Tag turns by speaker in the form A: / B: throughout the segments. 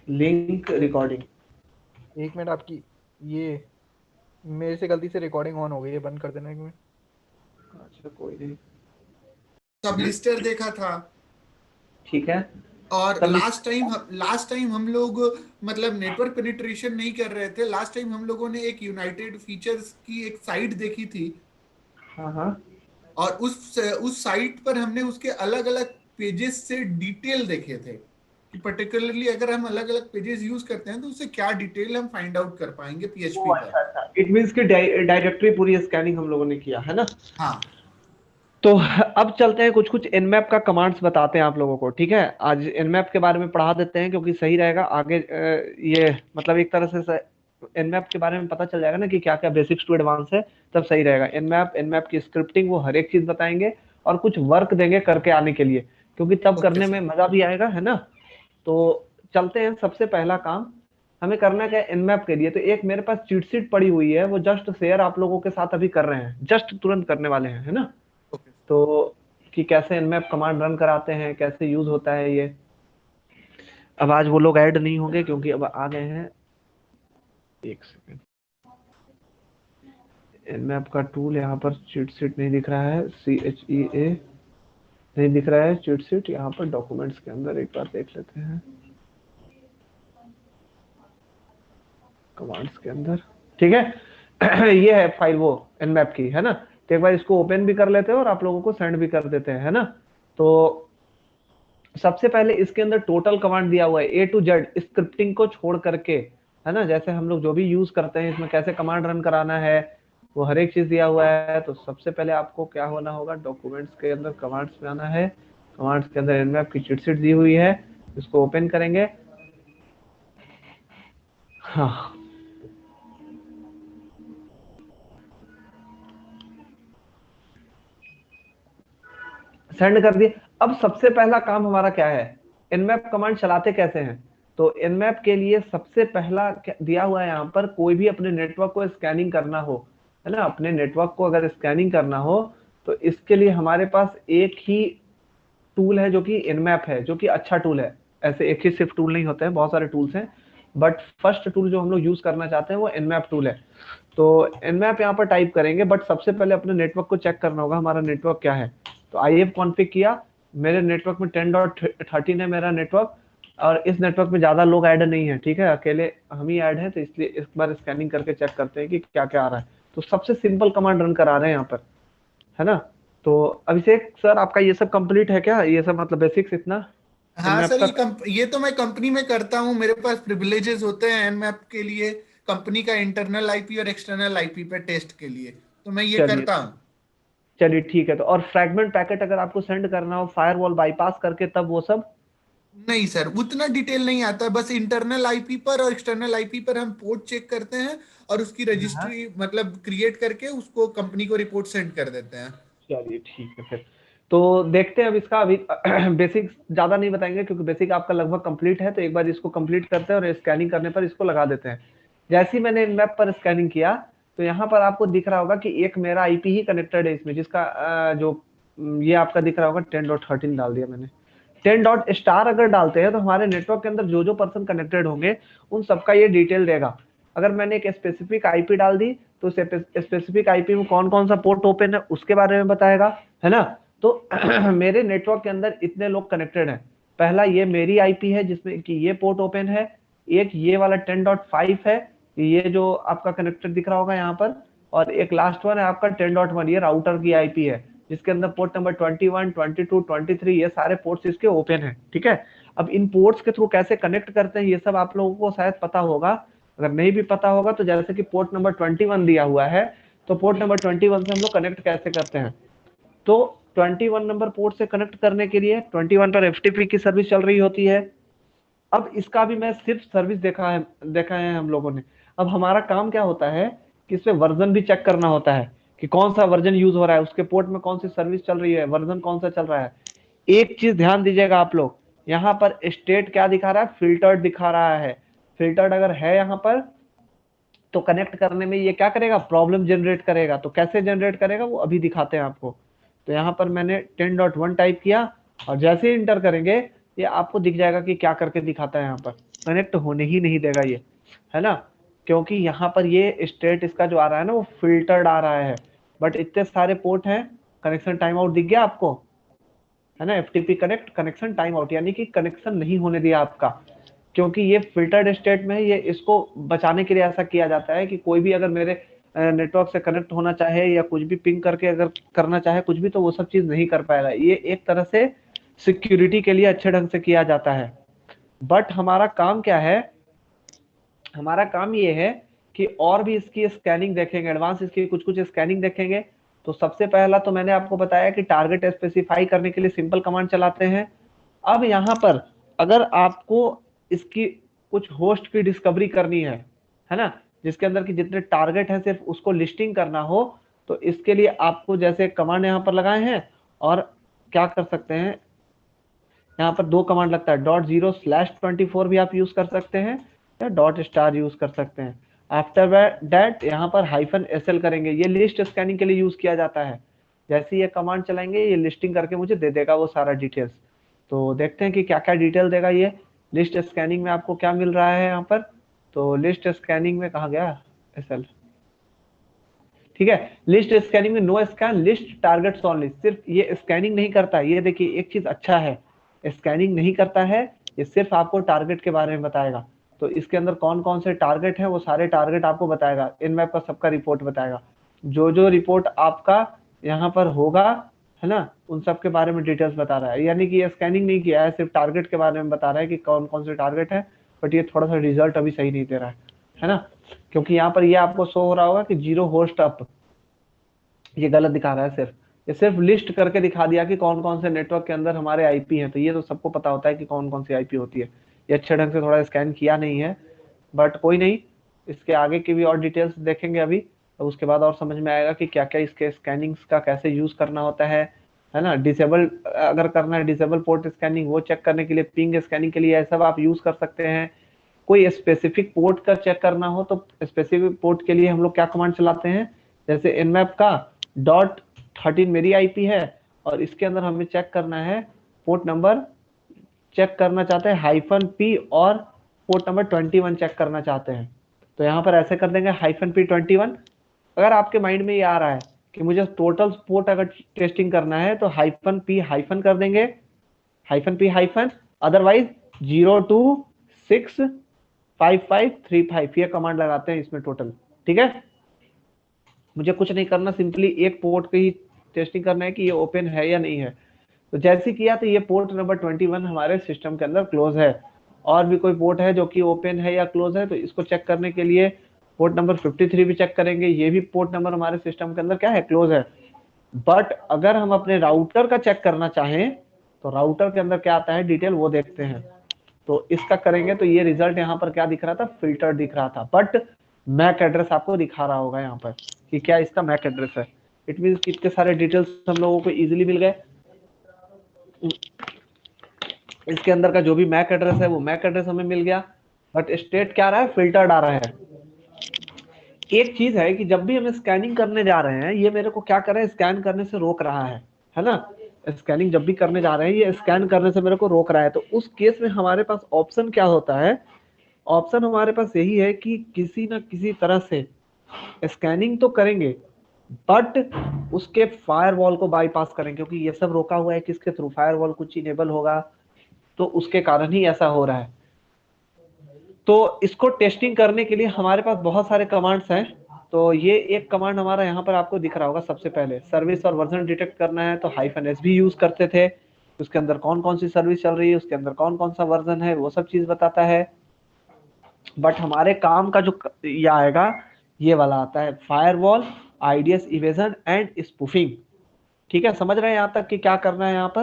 A: Link recording.
B: एक minute, आपकी ये मेरे से गलती से रिकॉर्डिंग ऑन हो गई है, बंद कर देना एक मिनट।
A: अच्छा कोई नहीं।
C: सब लिस्टर देखा था।
A: ठीक है।
C: और
A: सब
C: लास्ट टाइम हम लोग मतलब नेटवर्क पेनिट्रेशन नहीं कर रहे थे। लास्ट टाइम हम लोगों ने एक यूनाइटेड फीचर्स की एक साइट देखी थी,
A: हाँ हाँ।
C: और उस साइट पर हमने उसके अलग अलग पेजेस से डिटेल देखे थे कि पर्टिकुलरली अगर हम अलग अलग पेजेस यूज करते हैं तो उससे क्या डिटेल हम फाइंड आउट कर पाएंगे
A: ओ
C: पीएचपी पर।
A: अच्छा अच्छा, इट मीन्स कि डायरेक्टरी पूरी स्कैनिंग हम लोगों ने किया है ना।
C: हाँ
A: तो अब चलते हैं, कुछ कुछ nmap का कमांड्स बताते हैं आप लोगों को, ठीक है। आज nmap के बारे में पढ़ा देते हैं क्योंकि सही रहेगा आगे। ये मतलब एक तरह से nmap के बारे में पता चल जाएगा ना कि क्या क्या बेसिक्स टू एडवांस है, तब सही रहेगा। nmap की स्क्रिप्टिंग वो हर एक चीज बताएंगे और कुछ वर्क देंगे करके आने के लिए, क्योंकि तब
C: ओके
A: करने में
C: सर।
A: मजा भी आएगा, है ना। तो चलते हैं, सबसे पहला काम हमें करना क्या है nmap के लिए। तो एक मेरे पास चीट शीट पड़ी हुई है, वो जस्ट शेयर आप लोगों के साथ अभी कर रहे हैं, जस्ट तुरंत करने वाले हैं, है ना।
C: ओके
A: तो कि कैसे nmap कमांड रन कराते हैं, कैसे यूज होता है ये। अब आज वो लोग ऐड नहीं होंगे क्योंकि अब आ गए हैं। एक सेकंड, nmap का टूल यहाँ पर चीट शीट नहीं दिख रहा है, CHEA नहीं दिख रहा है चीट शीट। यहाँ पर डॉक्यूमेंट्स के अंदर एक बार देख लेते हैं, कमांड्स के अंदर, ठीक है। ये है फाइल वो nmap की, है ना। तो एक बार इसको ओपन भी कर लेते हैं और आप लोगों को सेंड भी कर देते हैं, है ना। तो सबसे पहले इसके अंदर टोटल कमांड दिया हुआ है A to Z स्क्रिप्टिंग को छोड़ करके, है ना। जैसे हम लोग जो भी यूज करते हैं इसमें कैसे कमांड रन कराना है, वो हर एक चीज दिया हुआ है। तो सबसे पहले आपको क्या होना होगा, डॉक्यूमेंट्स के अंदर कमांड्स में आना है। कमांड्स के अंदर nmap की चिट शीट दी हुई है, इसको ओपन करेंगे। हाँ, सेंड कर दिए। अब सबसे पहला काम हमारा क्या है, nmap कमांड चलाते कैसे हैं। तो nmap के लिए सबसे पहला दिया हुआ है यहाँ पर, कोई भी अपने नेटवर्क को स्कैनिंग करना हो, है ना, अपने नेटवर्क को अगर स्कैनिंग करना हो तो इसके लिए हमारे पास एक ही टूल है जो कि nmap है, जो कि अच्छा टूल है। ऐसे एक ही सिर्फ टूल नहीं होते हैं, बहुत सारे टूल्स हैं, बट फर्स्ट टूल जो हम लोग यूज करना चाहते हैं वो nmap टूल है। तो nmap यहाँ पर टाइप करेंगे, बट सबसे पहले अपने नेटवर्क को चेक करना होगा हमारा नेटवर्क क्या है। तो IF कॉन्फ़िग किया, मेरे नेटवर्क में 10.13 है मेरा नेटवर्क, और इस नेटवर्क में ज्यादा लोग ऐड नहीं है, ठीक है, अकेले हम ही ऐड हैं। तो इसलिए इस बार स्कैनिंग करके चेक करते हैं कि क्या क्या आ रहा है। तो सबसे सिंपल कमांड रन करा रहे हैं यहाँ पर, है ना। तो अभिषेक सर, आपका ये सब कंप्लीट है क्या, ये सब मतलब बेसिक्स इतना
C: हाँ
A: nmap
C: सर,
A: का।
C: ये तो मैं कंपनी में करता हूँ। मेरे पास प्रिविलेजेस होते हैं एनमैप के लिए, कंपनी का इंटरनल आईपी और एक्सटर्नल आईपी पे टेस्ट के लिए, तो मैं ये
A: चलिए,
C: करता हूँ।
A: चलिए ठीक है। तो और फ्रैगमेंट पैकेट अगर आपको सेंड करना हो फायरवॉल बाईपास करके, तब वो सब।
C: नहीं सर, उतना डिटेल नहीं आता है। बस इंटरनल आईपी पर और एक्सटर्नल आईपी पर हम पोर्ट चेक करते हैं और उसकी
A: हाँ,
C: रजिस्ट्री मतलब क्रिएट करके उसको कंपनी को रिपोर्ट सेंड कर देते हैं।
A: चलिए ठीक है फिर। तो देखते हैं अब इसका अभी बेसिक ज्यादा नहीं बताएंगे क्योंकि बेसिक आपका लगभग कंप्लीट है। तो एक बार इसको कंप्लीट करते हैं और स्कैनिंग करने पर इसको लगा देते हैं। जैसे ही मैंने इन मैप पर स्कैनिंग किया, तो यहाँ पर आपको दिख रहा होगा कि एक मेरा आईपी ही कनेक्टेड है इसमें, जिसका ये आपका दिख रहा होगा 10.13 डाल दिया मैंने। 10 डॉट स्टार अगर डालते हैं तो हमारे नेटवर्क के अंदर जो जो पर्सन कनेक्टेड होंगे उन सबका ये डिटेल देगा। अगर मैंने एक स्पेसिफिक आईपी डाल दी तो स्पेसिफिक आईपी में कौन कौन सा पोर्ट ओपन है उसके बारे में बताएगा, है ना। तो मेरे नेटवर्क के अंदर इतने लोग कनेक्टेड हैं। पहला ये मेरी आईपी है जिसमें कि ये पोर्ट ओपन है, एक ये वाला 10.5 है, ये जो आपका कनेक्टेड दिख रहा होगा यहाँ पर, और एक लास्ट वन है आपका 10.1, ये राउटर की आईपी है जिसके अंदर पोर्ट नंबर 21, 22, 23 ये सारे पोर्ट्स इसके ओपन है, ठीक है। अब इन पोर्ट्स के थ्रू कैसे कनेक्ट करते हैं ये सब आप लोगों को शायद पता होगा। अगर नहीं भी पता होगा तो जैसे कि पोर्ट नंबर 21 दिया हुआ है, तो पोर्ट नंबर 21 से हम लोग कनेक्ट कैसे करते हैं। तो 21 नंबर पोर्ट से कनेक्ट करने के लिए 21 पर FTP की सर्विस चल रही होती है। अब इसका भी मैं सिर्फ सर्विस देखा है हम लोगों ने। अब हमारा काम क्या होता है कि इसमें वर्जन भी चेक करना होता है कि कौन सा वर्जन यूज हो रहा है, उसके पोर्ट में कौन सी सर्विस चल रही है, वर्जन कौन सा चल रहा है। एक चीज ध्यान दीजिएगा आप लोग, यहाँ पर स्टेट क्या दिखा रहा है, फिल्टर्ड दिखा रहा है। फिल्टर्ड अगर है यहाँ पर तो कनेक्ट करने में ये क्या करेगा, प्रॉब्लम जनरेट करेगा। तो कैसे जनरेट करेगा वो अभी दिखाते हैं आपको। तो यहाँ पर मैंने 10.1 टाइप किया और जैसे ही इंटर करेंगे ये आपको दिख जाएगा कि क्या करके दिखाता है यहाँ पर। कनेक्ट होने ही नहीं देगा ये, है ना, क्योंकि यहाँ पर ये स्टेट इसका जो आ रहा है ना वो फिल्टर्ड आ रहा है, बट इतने सारे पोर्ट हैं, कनेक्शन टाइम आउट दिख गया आपको, है ना, FTP connect connection time out, यानी कि कनेक्शन नहीं होने दिया आपका, क्योंकि ये फिल्टर्ड स्टेट में है। ये इसको बचाने के लिए ऐसा किया जाता है कि कोई भी अगर मेरे नेटवर्क से कनेक्ट होना चाहे या कुछ भी पिंग करके अगर करना चाहे कुछ भी, तो वो सब चीज नहीं कर पाएगा। ये एक तरह से सिक्योरिटी के लिए अच्छे ढंग से किया जाता है। बट हमारा काम क्या है, हमारा काम ये है कि और भी इसकी स्कैनिंग देखेंगे, एडवांस इसकी कुछ कुछ स्कैनिंग देखेंगे। तो सबसे पहला तो मैंने आपको बताया कि टारगेट स्पेसिफाई करने के लिए सिंपल कमांड चलाते हैं। अब यहाँ पर अगर आपको इसकी कुछ होस्ट की डिस्कवरी करनी है ना, जिसके अंदर की जितने टारगेट है सिर्फ उसको लिस्टिंग करना हो, तो इसके लिए आपको जैसे कमांड यहाँ पर लगाए हैं, और क्या कर सकते हैं, यहाँ पर दो कमांड लगता है, .0/24 भी आप यूज कर सकते हैं या .* यूज कर सकते हैं। आफ्टर दैट यहाँ पर -SL करेंगे, ये लिस्ट स्कैनिंग के लिए यूज किया जाता है। जैसे ये कमांड चलाएंगे ये लिस्टिंग करके मुझे दे देगा वो सारा डिटेल्स। तो देखते हैं कि क्या क्या डिटेल देगा ये। लिस्ट स्कैनिंग में आपको क्या मिल रहा है यहाँ पर, तो लिस्ट स्कैनिंग में कहा गया SL, ठीक है। लिस्ट स्कैनिंग में no scan list targets only, सिर्फ ये स्कैनिंग नहीं करता है। ये देखिए एक चीज अच्छा है, स्कैनिंग नहीं करता है, ये सिर्फ आपको टारगेट के बारे में बताएगा। तो इसके अंदर कौन कौन से टारगेट हैं वो सारे टारगेट आपको बताएगा, इनमैप का सबका रिपोर्ट बताएगा। जो जो रिपोर्ट आपका यहाँ पर होगा, है ना, उन सब के बारे में डिटेल्स बता रहा है। यानी कि ये स्कैनिंग नहीं किया है, सिर्फ टारगेट के बारे में बता रहा है कि कौन कौन से टारगेट है। बट ये थोड़ा सा रिजल्ट अभी सही नहीं दे रहा है ना, क्योंकि यहाँ पर ये आपको शो हो रहा होगा कि 0 होस्ट अप, ये गलत दिखा रहा है। सिर्फ ये सिर्फ लिस्ट करके दिखा दिया कि कौन कौन से नेटवर्क के अंदर हमारे आईपी हैं। तो ये तो सबको पता होता है कि कौन कौन सी आईपी होती है। ये अच्छे ढंग से थोड़ा स्कैन किया नहीं है, बट कोई नहीं, इसके आगे की भी और डिटेल्स देखेंगे अभी, तो उसके बाद और समझ में आएगा कि क्या क्या इसके स्कैनिंग्स का कैसे यूज करना होता है ना। डिसेबल अगर करना है, डिसेबल पोर्ट स्कैनिंग वो चेक करने के लिए, पिंग स्कैनिंग के लिए, सब आप यूज कर सकते हैं। कोई स्पेसिफिक पोर्ट का चेक करना हो तो स्पेसिफिक पोर्ट के लिए हम लोग क्या कमांड चलाते हैं, जैसे इनमैप का .13 मेरी आईपी है, और इसके अंदर हमें चेक करना है पोर्ट नंबर, चेक करना चाहते हैं -P, और पोर्ट नंबर 21 चेक करना चाहते हैं। तो यहाँ पर ऐसे कर देंगे -P21। अगर आपके माइंड में ये आ रहा है कि मुझे टोटल पोर्ट अगर टेस्टिंग करना है तो -P- कर देंगे, -P-, अदरवाइज 02655535 ये कमांड लगाते हैं इसमें टोटल, ठीक है। मुझे कुछ नहीं करना, सिंपली एक पोर्ट की ही टेस्टिंग करना है कि ये ओपन है या नहीं है। तो जैसे किया तो ये पोर्ट नंबर 21 हमारे सिस्टम के अंदर क्लोज है। और भी कोई पोर्ट है जो कि ओपन है या क्लोज है, तो इसको चेक करने के लिए पोर्ट नंबर 53 भी चेक करेंगे। ये भी पोर्ट नंबर हमारे सिस्टम के अंदर क्या है, क्लोज है। बट अगर हम अपने राउटर का चेक करना चाहें तो राउटर के अंदर क्या आता है डिटेल, वो देखते हैं। तो इसका करेंगे तो ये रिजल्ट यहाँ पर क्या दिख रहा था, फिल्टर दिख रहा था, बट मैक एड्रेस आपको दिखा रहा होगा यहाँ पर कि क्या इसका मैक एड्रेस है। इट मीन कितने सारे डिटेल्स हम लोगों को इजीली मिल गए। इसके अंदर का जो भी मैक एड्रेस है वो मैक एड्रेस हमें मिल गया, बट स्टेट क्या रहा है, फिल्टर्ड आ रहा है। एक चीज है कि जब भी हम स्कैनिंग करने जा रहे हैं, ये मेरे को क्या कर रहा है, स्कैन करने से रोक रहा है ना। स्कैनिंग जब भी करने जा रहे हैं ये स्कैन करने से मेरे को रोक रहा है। तो उस केस में हमारे पास ऑप्शन क्या होता है, ऑप्शन हमारे पास यही है कि किसी ना किसी तरह से स्कैनिंग तो करेंगे बट उसके फायरवॉल को बाईपास करेंगे, क्योंकि ये सब रोका हुआ है किसके थ्रू, फायरवॉल कुछ इनेबल होगा, तो उसके कारण ही ऐसा हो रहा है। तो इसको टेस्टिंग करने के लिए हमारे पास बहुत सारे कमांड्स हैं। तो ये एक कमांड हमारा यहाँ पर आपको दिख रहा होगा, सबसे पहले सर्विस और वर्जन डिटेक्ट करना है तो -S भी यूज करते थे। उसके अंदर कौन कौन सी सर्विस चल रही है, उसके अंदर कौन कौन सा वर्जन है, वो सब चीज बताता है। बट हमारे काम का जो ये आएगा, ये वाला आता है firewall, IDS evasion and spoofing. ठीक है, समझ रहे हैं यहाँ तक कि क्या करना है यहाँ पर?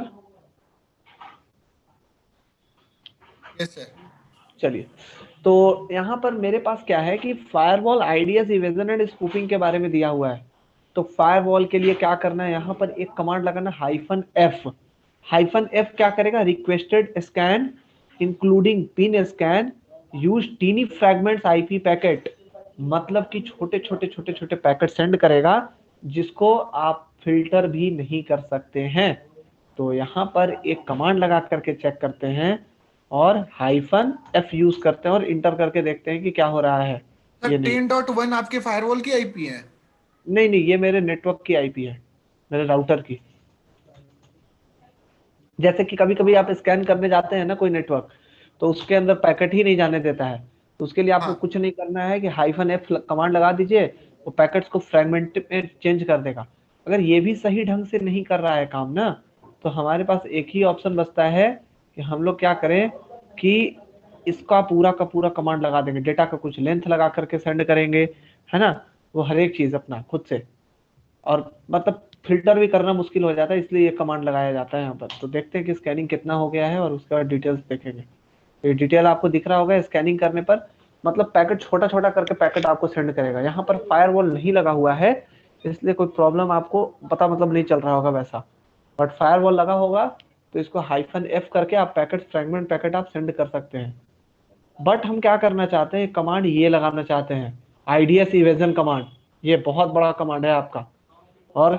C: Yes sir.
A: चलिए, तो यहाँ पर मेरे पास क्या है कि firewall, IDS evasion and spoofing के बारे में दिया हुआ है। तो फायरवॉल के लिए क्या करना है, यहाँ पर एक कमांड लगाना -F। -F क्या करेगा, requested scan including ping scan use tiny fragments IP packet, मतलब कि छोटे छोटे पैकेट सेंड करेगा जिसको आप फिल्टर भी नहीं कर सकते हैं। तो यहाँ पर एक कमांड लगा करके चेक करते हैं, और -F यूज करते हैं और इंटर करके देखते हैं कि क्या हो रहा है।
C: सर
A: ये नहीं
C: 10.1 आपके फायरवॉल की आईपी है?
A: नहीं नहीं, ये मेरे नेटवर्क की आईपी है, मेरे राउटर की। जैसे कि कभी कभी आप स्कैन करने जाते हैं ना कोई नेटवर्क, तो उसके अंदर पैकेट ही नहीं जाने देता है, तो उसके लिए आपको
C: हाँ
A: कुछ नहीं करना है कि -F कमांड लगा दीजिए, वो पैकेट्स को फ्रेगमेंट में चेंज कर देगा। अगर ये भी सही ढंग से नहीं कर रहा है काम ना, तो हमारे पास एक ही ऑप्शन बचता है कि हम लोग क्या करें कि इसका पूरा का पूरा कमांड लगा देंगे, डेटा का कुछ लेंथ लगा करके सेंड करेंगे, है ना, वो हर एक चीज अपना खुद से। और मतलब फिल्टर भी करना मुश्किल हो जाता है, इसलिए ये कमांड लगाया जाता है यहाँ पर। तो देखते हैं कि स्कैनिंग कितना हो गया है और उसके बाद डिटेल्स देखेंगे। तो ये डिटेल आपको दिख रहा होगा स्कैनिंग करने पर, मतलब पैकेट छोटा छोटा करके पैकेट आपको सेंड करेगा। यहाँ पर फायरवॉल नहीं लगा हुआ है, इसलिए कोई प्रॉब्लम आपको पता मतलब नहीं चल रहा होगा वैसा। बट फायरवॉल लगा होगा तो इसको -F करके आप पैकेट फ्रेगमेंट पैकेट आप सेंड कर सकते हैं। बट हम क्या करना चाहते हैं, कमांड ये लगाना चाहते हैं, IDS इवेजन कमांड। ये बहुत बड़ा कमांड है आपका। और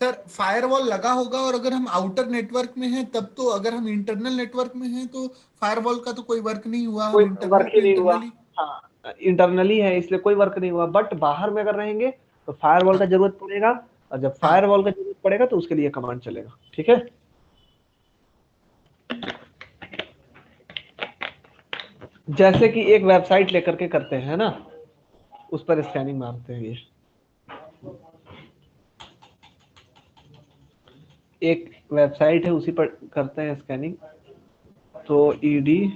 C: सर फायरवॉल लगा होगा, और अगर हम आउटर नेटवर्क में हैं तब तो, अगर हम इंटरनल नेटवर्क में हैं तो फायरवॉल का तो कोई वर्क नहीं हुआ, हम
A: कोई
C: इंटरनल
A: वर्क ही
C: टू
A: नहीं हुआ।
C: इंटरनली।
A: हाँ, इंटरनली है इसलिए कोई वर्क नहीं हुआ, बट बाहर में अगर रहेंगे तो फायरवॉल का
C: हाँ
A: जरूरत पड़ेगा, और जब
C: हाँ
A: फायरवॉल का जरूरत पड़ेगा तो उसके लिए कमांड चलेगा। ठीक है, जैसे कि एक वेबसाइट लेकर के करते हैं ना, उस पर स्कैनिंग मारते हैं। ये एक वेबसाइट है, उसी पर करते हैं स्कैनिंग। तो EDU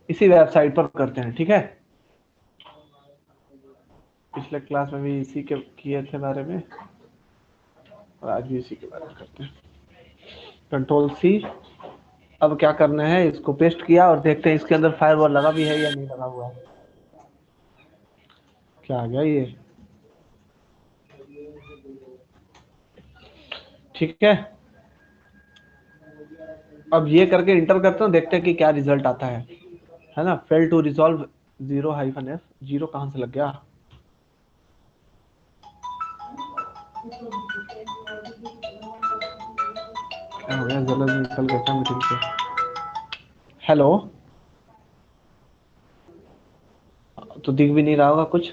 A: इसी वेबसाइट पर करते हैं। ठीक है, पिछले क्लास में भी इसी के किए थे बारे में, और आज भी इसी के बारे में करते हैं। Ctrl+C। अब क्या करना है, इसको पेस्ट किया और देखते हैं इसके अंदर फायरवॉल लगा भी है या नहीं लगा हुआ है। क्या आ गया ये, ठीक है। अब ये करके इंटर करते हैं, देखते हैं कि क्या रिजल्ट आता है ना। Fail to resolve 0-F, zero कहां से लग गया। क्या हो गया, जल्द निकल गया क्या मीटिंग से। हेलो, तो दिख भी नहीं रहा होगा कुछ।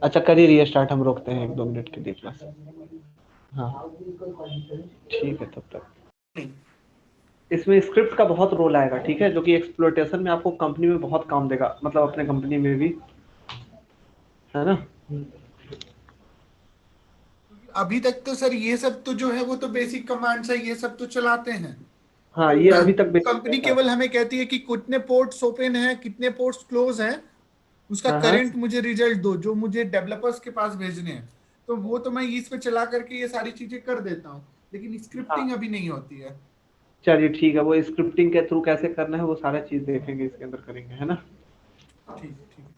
A: अच्छा करिए रीस्टार्ट, हम रोकते हैं 1-2 मिनट के लिए क्लास। हाँ ठीक है, तब तक इसमें स्क्रिप्ट का बहुत रोल आएगा, ठीक है, जो कि एक्सप्लोइटेशन में आपको कंपनी में बहुत काम देगा, मतलब अपने कंपनी में भी, है ना।
C: अभी तक तो सर ये सब तो जो है वो तो बेसिक कमांड्स है, ये सब तो चलाते हैं।
A: हाँ, ये अभी तक बेसिक
C: कंपनी
A: रहता
C: केवल
A: है।
C: हमें कहती है कि कितने पोर्ट्स ओपन है, कितने पोर्ट्स क्लोज हैं, उसका
A: हाँ हाँ
C: करंट मुझे रिजल्ट दो जो मुझे डेवलपर्स के पास भेजने हैं। तो वो तो मैं इस पे चला करके ये सारी चीजें कर देता हूँ, लेकिन स्क्रिप्टिंग
A: हाँ,
C: अभी नहीं होती है।
A: चलिए ठीक है, वो स्क्रिप्टिंग के थ्रू कैसे करना है वो सारा चीज देखेंगे, इसके अंदर करेंगे, है ना।
C: ठीक है ठीक है।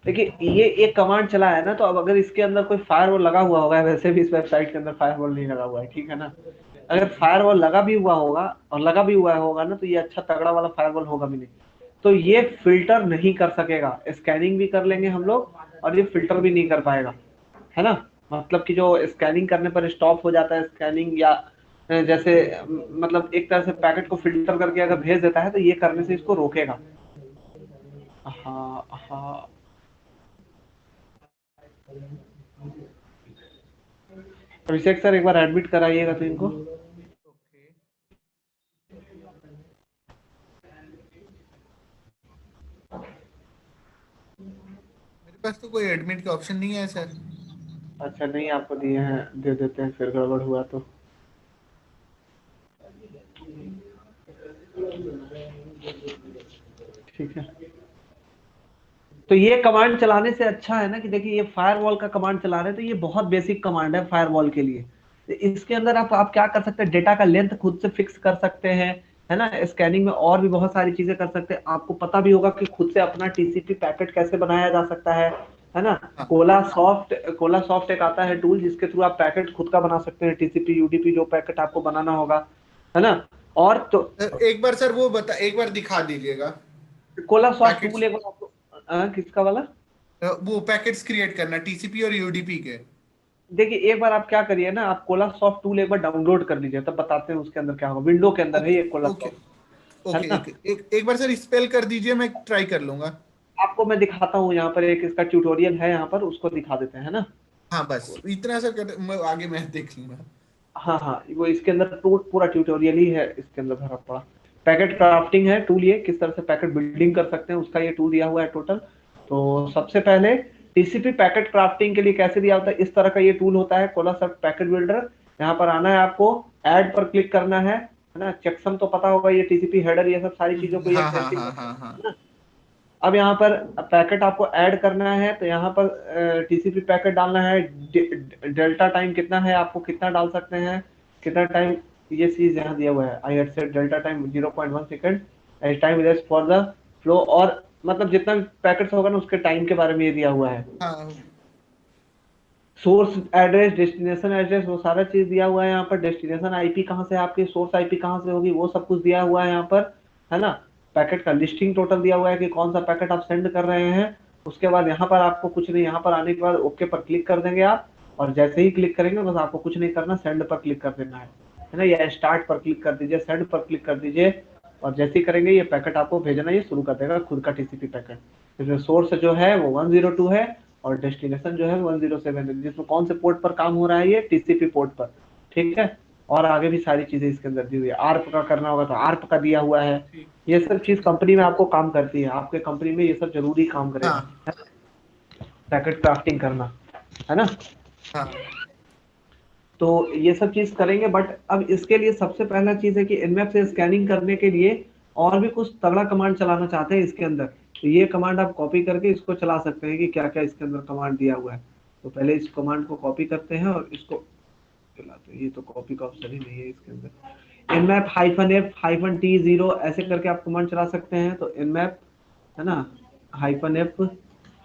A: देखिए ये एक कमांड चला है ना, तो अब अगर इसके अंदर कोई फायरवॉल लगा हुआ होगा, वैसे भी इस वेबसाइट के अंदर फायरवॉल नहीं लगा हुआ है, ठीक है ना। अगर फायरवॉल लगा भी हुआ होगा, और लगा भी हुआ होगा ना, तो ये अच्छा तगड़ा वाला फायरवॉल होगा भी नहीं, तो ये फिल्टर नहीं कर सकेगा। स्कैनिंग भी कर लेंगे हम लोग, और ये फिल्टर भी नहीं कर पाएगा, है ना। मतलब कि जो स्कैनिंग करने पर स्टॉप हो जाता है स्कैनिंग, या जैसे मतलब एक तरह से पैकेट को फिल्टर करके अगर भेज देता है, तो ये करने से इसको रोकेगा। हाँ हाँ, अभिषेक सर एक बार एडमिट कराइएगा तो इनको।
C: ओके, मेरे पास तो कोई एडमिट का ऑप्शन नहीं है सर।
A: अच्छा नहीं आपको दिए हैं, दे देते हैं फिर गड़बड़ हुआ तो। ठीक है, तो ये कमांड चलाने से अच्छा है ना कि देखिए ये फायरवॉल का कमांड चला रहे हैं, तो ये बहुत बेसिक कमांड है फायरवॉल के लिए। तो इसके अंदर आप क्या कर सकते हैं, डेटा का लेंथ खुद से फिक्स कर सकते हैं, है ना। स्कैनिंग में और भी बहुत सारी चीजें कर सकते हैं। आपको पता भी होगा कि खुद से अपना TCP पैकेट कैसे बनाया जा सकता है ना।
C: हाँ
A: कोला सॉफ्ट एक आता है टूल, जिसके थ्रू आप पैकेट खुद का बना सकते हैं, TCP UDP जो पैकेट आपको बनाना होगा, है ना। और तो
C: सर एक बार सर वो बता, एक बार दिखा दीजिएगा
A: कोला सॉफ्ट
C: पैकेट्स,
A: टूल एक बार आपको किसका वाला।
C: वो पैकेट्स क्रिएट करना टीसीपी और यूडीपी के।
A: देखिए एक बार आप क्या करिए ना, आप कोला सॉफ्ट टूल एक बार डाउनलोड कर लीजिए, तब बताते हैं उसके अंदर क्या होगा। विंडो के अंदर है
C: ओके
A: ये कोला
C: ओके
A: सॉफ्ट, है
C: ओके।
A: ना।
C: एक बार सर स्पेल कर दीजिए, मैं ट्राई कर लूंगा।
A: आपको मैं दिखाता हूँ, यहाँ पर एक इसका ट्यूटोरियल है, यहाँ पर उसको दिखा देते हैं, है ना।
C: हाँ बस इतना सा कर, मैं आगे मैं देख लूंगा।
A: हाँ हाँ, वो इसके अंदर पूरा ट्यूटोरियल ही है इसके अंदर भरा पड़ा। पैकेट क्राफ्टिंग है टूल, ये किस तरह से पैकेट बिल्डिंग कर सकते हैं उसका ये टूल दिया हुआ है टोटल। तो सबसे पहले टीसीपी पैकेट क्राफ्टिंग के लिए कैसे दिया होता है, इस तरह का ये टूल होता है कोला सॉफ्ट पैकेट बिल्डर। यहाँ पर आना है आपको, ऐड पर क्लिक करना है ना। चेकसम तो पता होगा, ये टीसीपी हेडर ये सब सारी चीजों को ये
C: हाँ हाँ
A: हैंडलिंग
C: हाँ
A: करता
C: हाँ हाँ।
A: है ना। अब यहाँ पर पैकेट आपको ऐड करना है, तो यहाँ पर टीसीपी पैकेट डालना है। डेल्टा टाइम कितना है, आपको कितना डाल सकते हैं, कितना टाइम, ये चीज यहाँ दिया हुआ है। I had set delta time 0.1 second as time rest for the flow, और मतलब जितना भी पैकेट्स होगा ना उसके टाइम के बारे में ये दिया हुआ है।
C: हाँ
A: सोर्स एड्रेस, डेस्टिनेशन एड्रेस, वो सारा चीज दिया हुआ है यहाँ पर। डेस्टिनेशन आईपी कहाँ से, आपकी सोर्स आईपी कहाँ से होगी, वो सब कुछ दिया हुआ है यहाँ पर, है ना। पैकेट का लिस्टिंग टोटल दिया हुआ है कि कौन सा पैकेट आप सेंड कर रहे हैं। उसके बाद यहाँ पर आपको कुछ नहीं, यहाँ पर आने के बाद ओके पर क्लिक कर देंगे आप, और जैसे ही क्लिक करेंगे बस आपको कुछ नहीं करना, सेंड पर क्लिक कर देना है ना। या स्टार्ट पर क्लिक कर दीजिए, सेंड पर क्लिक कर दीजिए, और जैसे ही करेंगे ये पैकेट आपको भेजना ये शुरू कर देगा खुद का टीसीपी पैकेट। इसमें सोर्स जो है वो 102 है, और डेस्टिनेशन जो है 107 है, जिसमें कौन से पोर्ट पर काम हो रहा है, ये टीसीपी पोर्ट पर, ठीक है। और आगे भी सारी चीजें इसके अंदर दी हुई है। आर्प का करना होगा तो आर्प का दिया हुआ है।
C: ठीक
A: ये
C: ठीक
A: सब चीज
C: ठीक।
A: कंपनी में आपको काम करती है, आपके कंपनी में ये सब जरूरी काम करेगा,
C: हाँ
A: पैकेट क्राफ्टिंग करना, है ना।
C: हाँ
A: तो ये सब चीज करेंगे, बट अब इसके लिए सबसे पहला चीज है कि इनमेप से स्कैनिंग करने के लिए और भी कुछ तगड़ा कमांड चलाना चाहते हैं इसके अंदर, तो ये कमांड आप कॉपी करके इसको चला सकते हैं कि क्या क्या इसके अंदर कमांड दिया हुआ है। तो पहले इस कमांड को कॉपी करते हैं और इसको चलाते हैं। ये तो कॉपी का ऑप्शन ही नहीं है इसके अंदर। इनमैप -f-t0 ऐसे करके आप कमांड चला सकते हैं। तो इनमैप, है ना,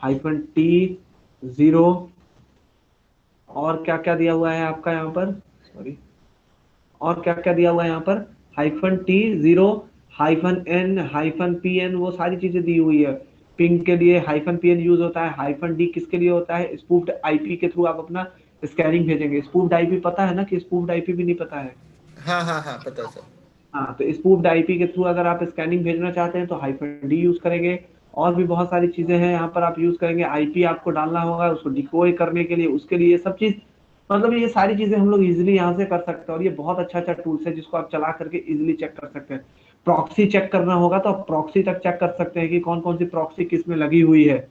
A: -f-t0, और क्या क्या दिया हुआ है आपका यहाँ पर, सॉरी, और क्या क्या दिया हुआ है यहाँ पर, -t0, -n, -pn, वो सारी चीजें दी हुई है। पिंग के लिए -pn यूज होता है। -d किसके लिए होता है, स्पूफ्ड आईपी के थ्रू आप अपना स्कैनिंग भेजेंगे। स्पूफ्ड आईपी पता है ना, कि स्पूफ्ड आईपी भी नहीं पता है।
C: हाँ हाँ हाँ पता सर।
A: हाँ, तो स्पूफ्ड आईपी के थ्रू अगर आप स्कैनिंग भेजना चाहते हैं तो -d यूज करेंगे। और भी बहुत सारी चीजें हैं यहाँ पर आप यूज करेंगे। आईपी आपको डालना होगा उसको डिकोय करने के लिए, उसके लिए सब चीज, मतलब ये सारी चीजें हम लोग इजिली यहाँ से कर सकते हैं। और ये बहुत अच्छा अच्छा टूल्स है जिसको आप चला करके इजिली चेक कर सकते हैं। प्रॉक्सी चेक करना होगा तो आप प्रॉक्सी तक चेक कर सकते हैं कि कौन कौन सी प्रॉक्सी किस में लगी हुई है।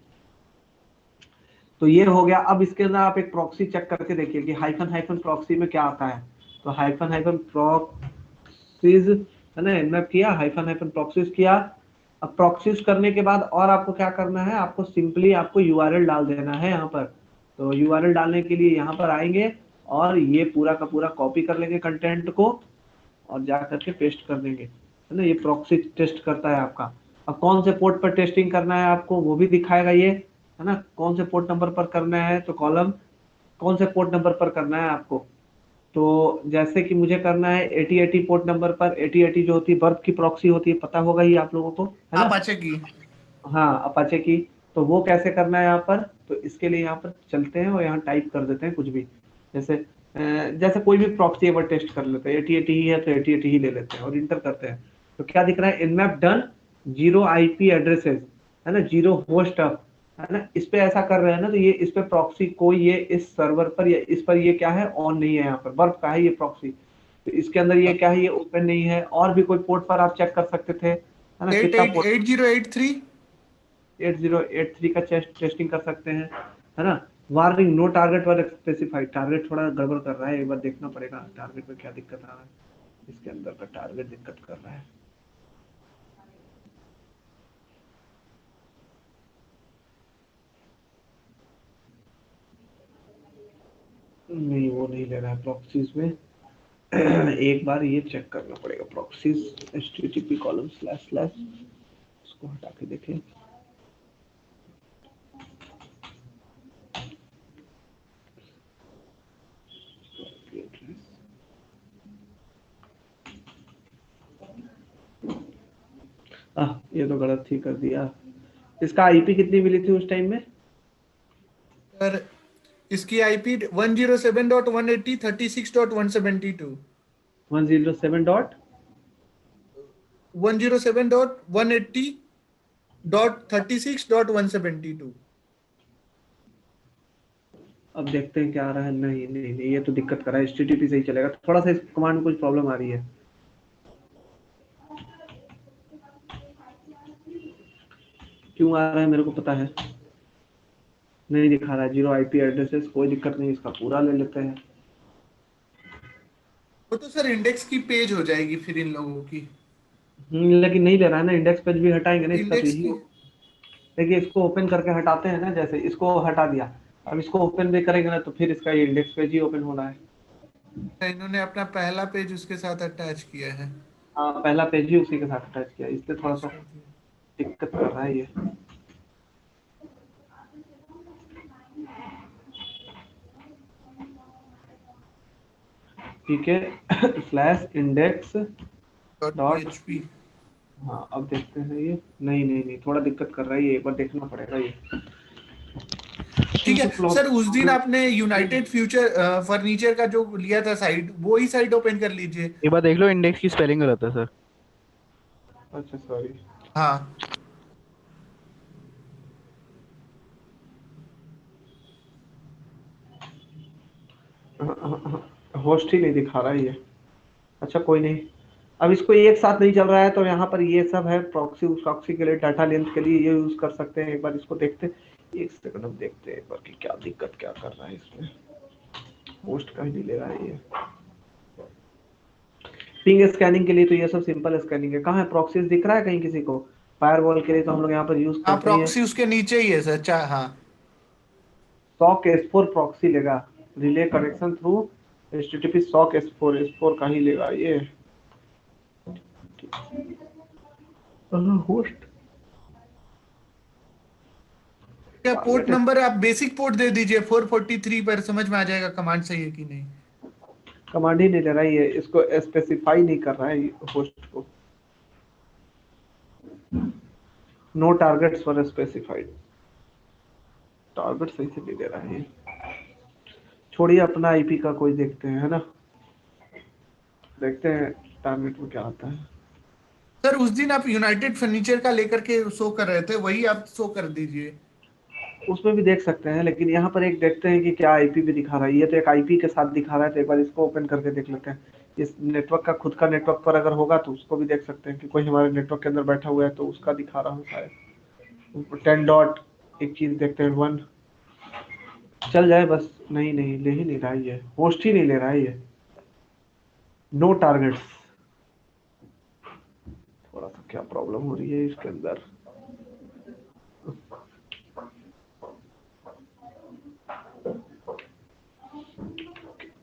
A: तो ये हो गया। अब इसके अंदर आप एक प्रॉक्सी चेक करके देखिए कि हाइफन हाइफन प्रॉक्सी में क्या आता है। तो हाइफन हाइफन प्रॉक्सीज, है ना, इनमें किया, हाइफन हाइफन प्रॉक्सीज किया। अब प्रॉक्सीज करने के बाद और आपको क्या करना है, आपको सिंपली आपको यूआरएल डाल देना है यहाँ पर। तो यूआरएल डालने के लिए यहाँ पर आएंगे और ये पूरा का पूरा कॉपी कर लेंगे कंटेंट को, और जा करके पेस्ट कर देंगे, है ना। ये प्रॉक्सी टेस्ट करता है आपका। अब कौन से पोर्ट पर टेस्टिंग करना है आपको वो भी दिखाएगा ये, है ना। कौन से पोर्ट नंबर पर करना है, तो कॉलम कौन से पोर्ट नंबर पर करना है आपको। तो जैसे कि मुझे करना है 8080 पोर्ट नंबर पर। 8080 जो होती है बर्फ की प्रॉक्सी होती है, पता होगा ही आप लोगों को, है ना।
C: अपाचे की।
A: हाँ, अपाचे की। तो वो कैसे करना है यहाँ पर, तो इसके लिए यहाँ पर चलते हैं और यहाँ टाइप कर देते हैं कुछ भी। जैसे जैसे कोई भी प्रॉक्सी एक बार टेस्ट कर लेते हैं। 8080 ही है तो 8080 ही ले लेते हैं और इंटर करते हैं। तो क्या दिख रहा है, इनमैप डन, 0 IP एड्रेसेस, है ना, 0 होस्ट अप, है ना। इस पे ऐसा कर रहे हैं ना, तो ये इस पे प्रॉक्सी कोई ये इस सर्वर पर या इस पर ये क्या है, ऑन नहीं है। यहाँ पर बर्फ का है ये प्रॉक्सी, तो इसके अंदर ये क्या है, ये ओपन नहीं है। और भी कोई पोर्ट पर आप चेक कर सकते थे, है ना,
C: एट
A: कितना
C: एट
A: पोर्ट।
C: 8083।
A: 8083 का टेस्टिंग कर सकते हैं, है ना। वार्निंग, नो टारगेट वर स्पेसिफाइड, टारगेट थोड़ा गड़बड़ कर रहा है, एक बार देखना पड़ेगा टारगेट में क्या दिक्कत आ रहा है। इसके अंदर का टारगेट दिक्कत कर रहा है। नहीं, वो नहीं ले रहा है प्रॉक्सीज में। एक बार ये चेक करना पड़ेगा, प्रॉक्सीज http:// इसको हटा के देखें। ये तो गलत ही कर दिया। इसका आईपी कितनी मिली थी उस टाइम में?
C: सर इसकी आईपी 107.180.36.172
A: 107 डॉट
C: 107.180.36.172।
A: अब देखते हैं क्या आ रहा है। नहीं नहीं नहीं, ये तो दिक्कत कर रहा है। HTTP सही चलेगा, थोड़ा सा इस कमांड में कुछ प्रॉब्लम आ रही है। क्यों आ रहा है मेरे को पता है, नहीं दिखा रहा है। 0 IP एड्रेसेस, कोई दिक्कत नहीं, इसका पूरा ले लेते हैं।
C: वो तो सर इंडेक्स की पेज हो जाएगी फिर इन लोगों की।
A: लेकिन नहीं ले रहा है ना, इंडेक्स पेज भी हटाएंगे ना इसका तो
C: इंडेक्स
A: यही
C: की
A: देखिए, इसको ओपन करके हटाते हैं ना, जैसे इसको हटा दिया, अब इसको ओपन भी करेंगे ना तो फिर इसका ये इंडेक्स पेज ही ओपन होना है।
C: इन्होंने अपना पहला पेज उसके साथ अटैच किया है।
A: हाँ, पहला पेज ही उसी के साथ अटैच किया, इसलिए थोड़ा
C: पेस्ट
A: सा
C: कर दिया।
A: दिक्कत कर रहा है ये। ठीक है। Slash index
C: dot
A: dot,
C: PHP.
A: हाँ अब देखते हैं ये। नहीं नहीं नहीं, थोड़ा दिक्कत कर रहा है ये, एक बार देखना पड़ेगा ये।
C: ठीक है सर, उस दिन
A: प्रॉब्लम।
C: आपने यूनाइटेड फ्यूचर फर्नीचर का जो लिया था साइट, वो ही साइट ओपन कर लीजिए।
B: एक बार देख लो, इंडेक्स की स्पेलिंग गलत है सर।
A: अच्छा सॉरी।
C: हाँ
A: होस्ट ही नहीं दिखा रहा है ये। अच्छा कोई नहीं, अब इसको एक साथ नहीं चल रहा है तो यहाँ पर ये सब है प्रॉक्सी। प्रॉक्सी के लिए, डाटा लेंथ के लिए ये यूज कर सकते हैं। एक बार इसको देखते हैं, एक सेकंड हम देखते हैं एक बार कि क्या दिक्कत क्या कर रहा है इसमें। होस्ट का ही नहीं ले रहा है ये। पिंग स्कैनिंग के लिए तो ये सब सिंपल स्कैनिंग है। कहाँ है प्रॉक्सीज, दिख रहा है कहीं किसी को? फायरवॉल के लिए तो हम लोग यहाँ पर यूज
C: हाँ,
A: करते ही हैं।
C: प्रॉक्सी उसके नीचे ही है सर, हाँ।
A: सॉक S4 प्रॉक्सी लेगा, relay connection through HTTP socks S4 का ही लेगा ये। होस्ट
C: क्या पोर्ट
A: टारगेट
C: नंबर आप बेसिक पोर्ट दे दीजिए 443 पर, समझ में आ जाएगा कमांड सही है कि नहीं।
A: कमांड ही नहीं ले रहा है ये, इसको स्पेसिफाई नहीं कर रहा है होस्ट को। No targets for specified, target सही से नहीं ले रहा है ये। छोड़िए, अपना आईपी का कोई देखते हैं, है ना। देखते हैं टारगेट में क्या आता है।
C: सर उस दिन आप यूनाइटेड फर्नीचर का लेकर के शो कर रहे थे, वही आप शो कर दीजिए।
A: उसमें भी देख सकते हैं, लेकिन यहाँ पर एक देखते हैं कि क्या आईपी भी दिखा रहा है। ये तो एक आईपी के साथ दिखा रहा है, तो एक बार इसको ओपन करके देख लेते हैं। इस नेटवर्क का खुद का नेटवर्क पर अगर होगा तो उसको भी देख सकते हैं कि कोई हमारे नेटवर्क के अंदर बैठा हुआ है तो उसका दिखा रहा हूँ शायद। 10 डॉट एक चीज देखते हैं, 1 चल जाए बस। नहीं नहीं, ले ही नहीं रहा है ये, होस्ट ही नहीं ले रहा है ये। नो टारगेट्स, थोड़ा सा क्या प्रॉब्लम हो रही है इसके अंदर।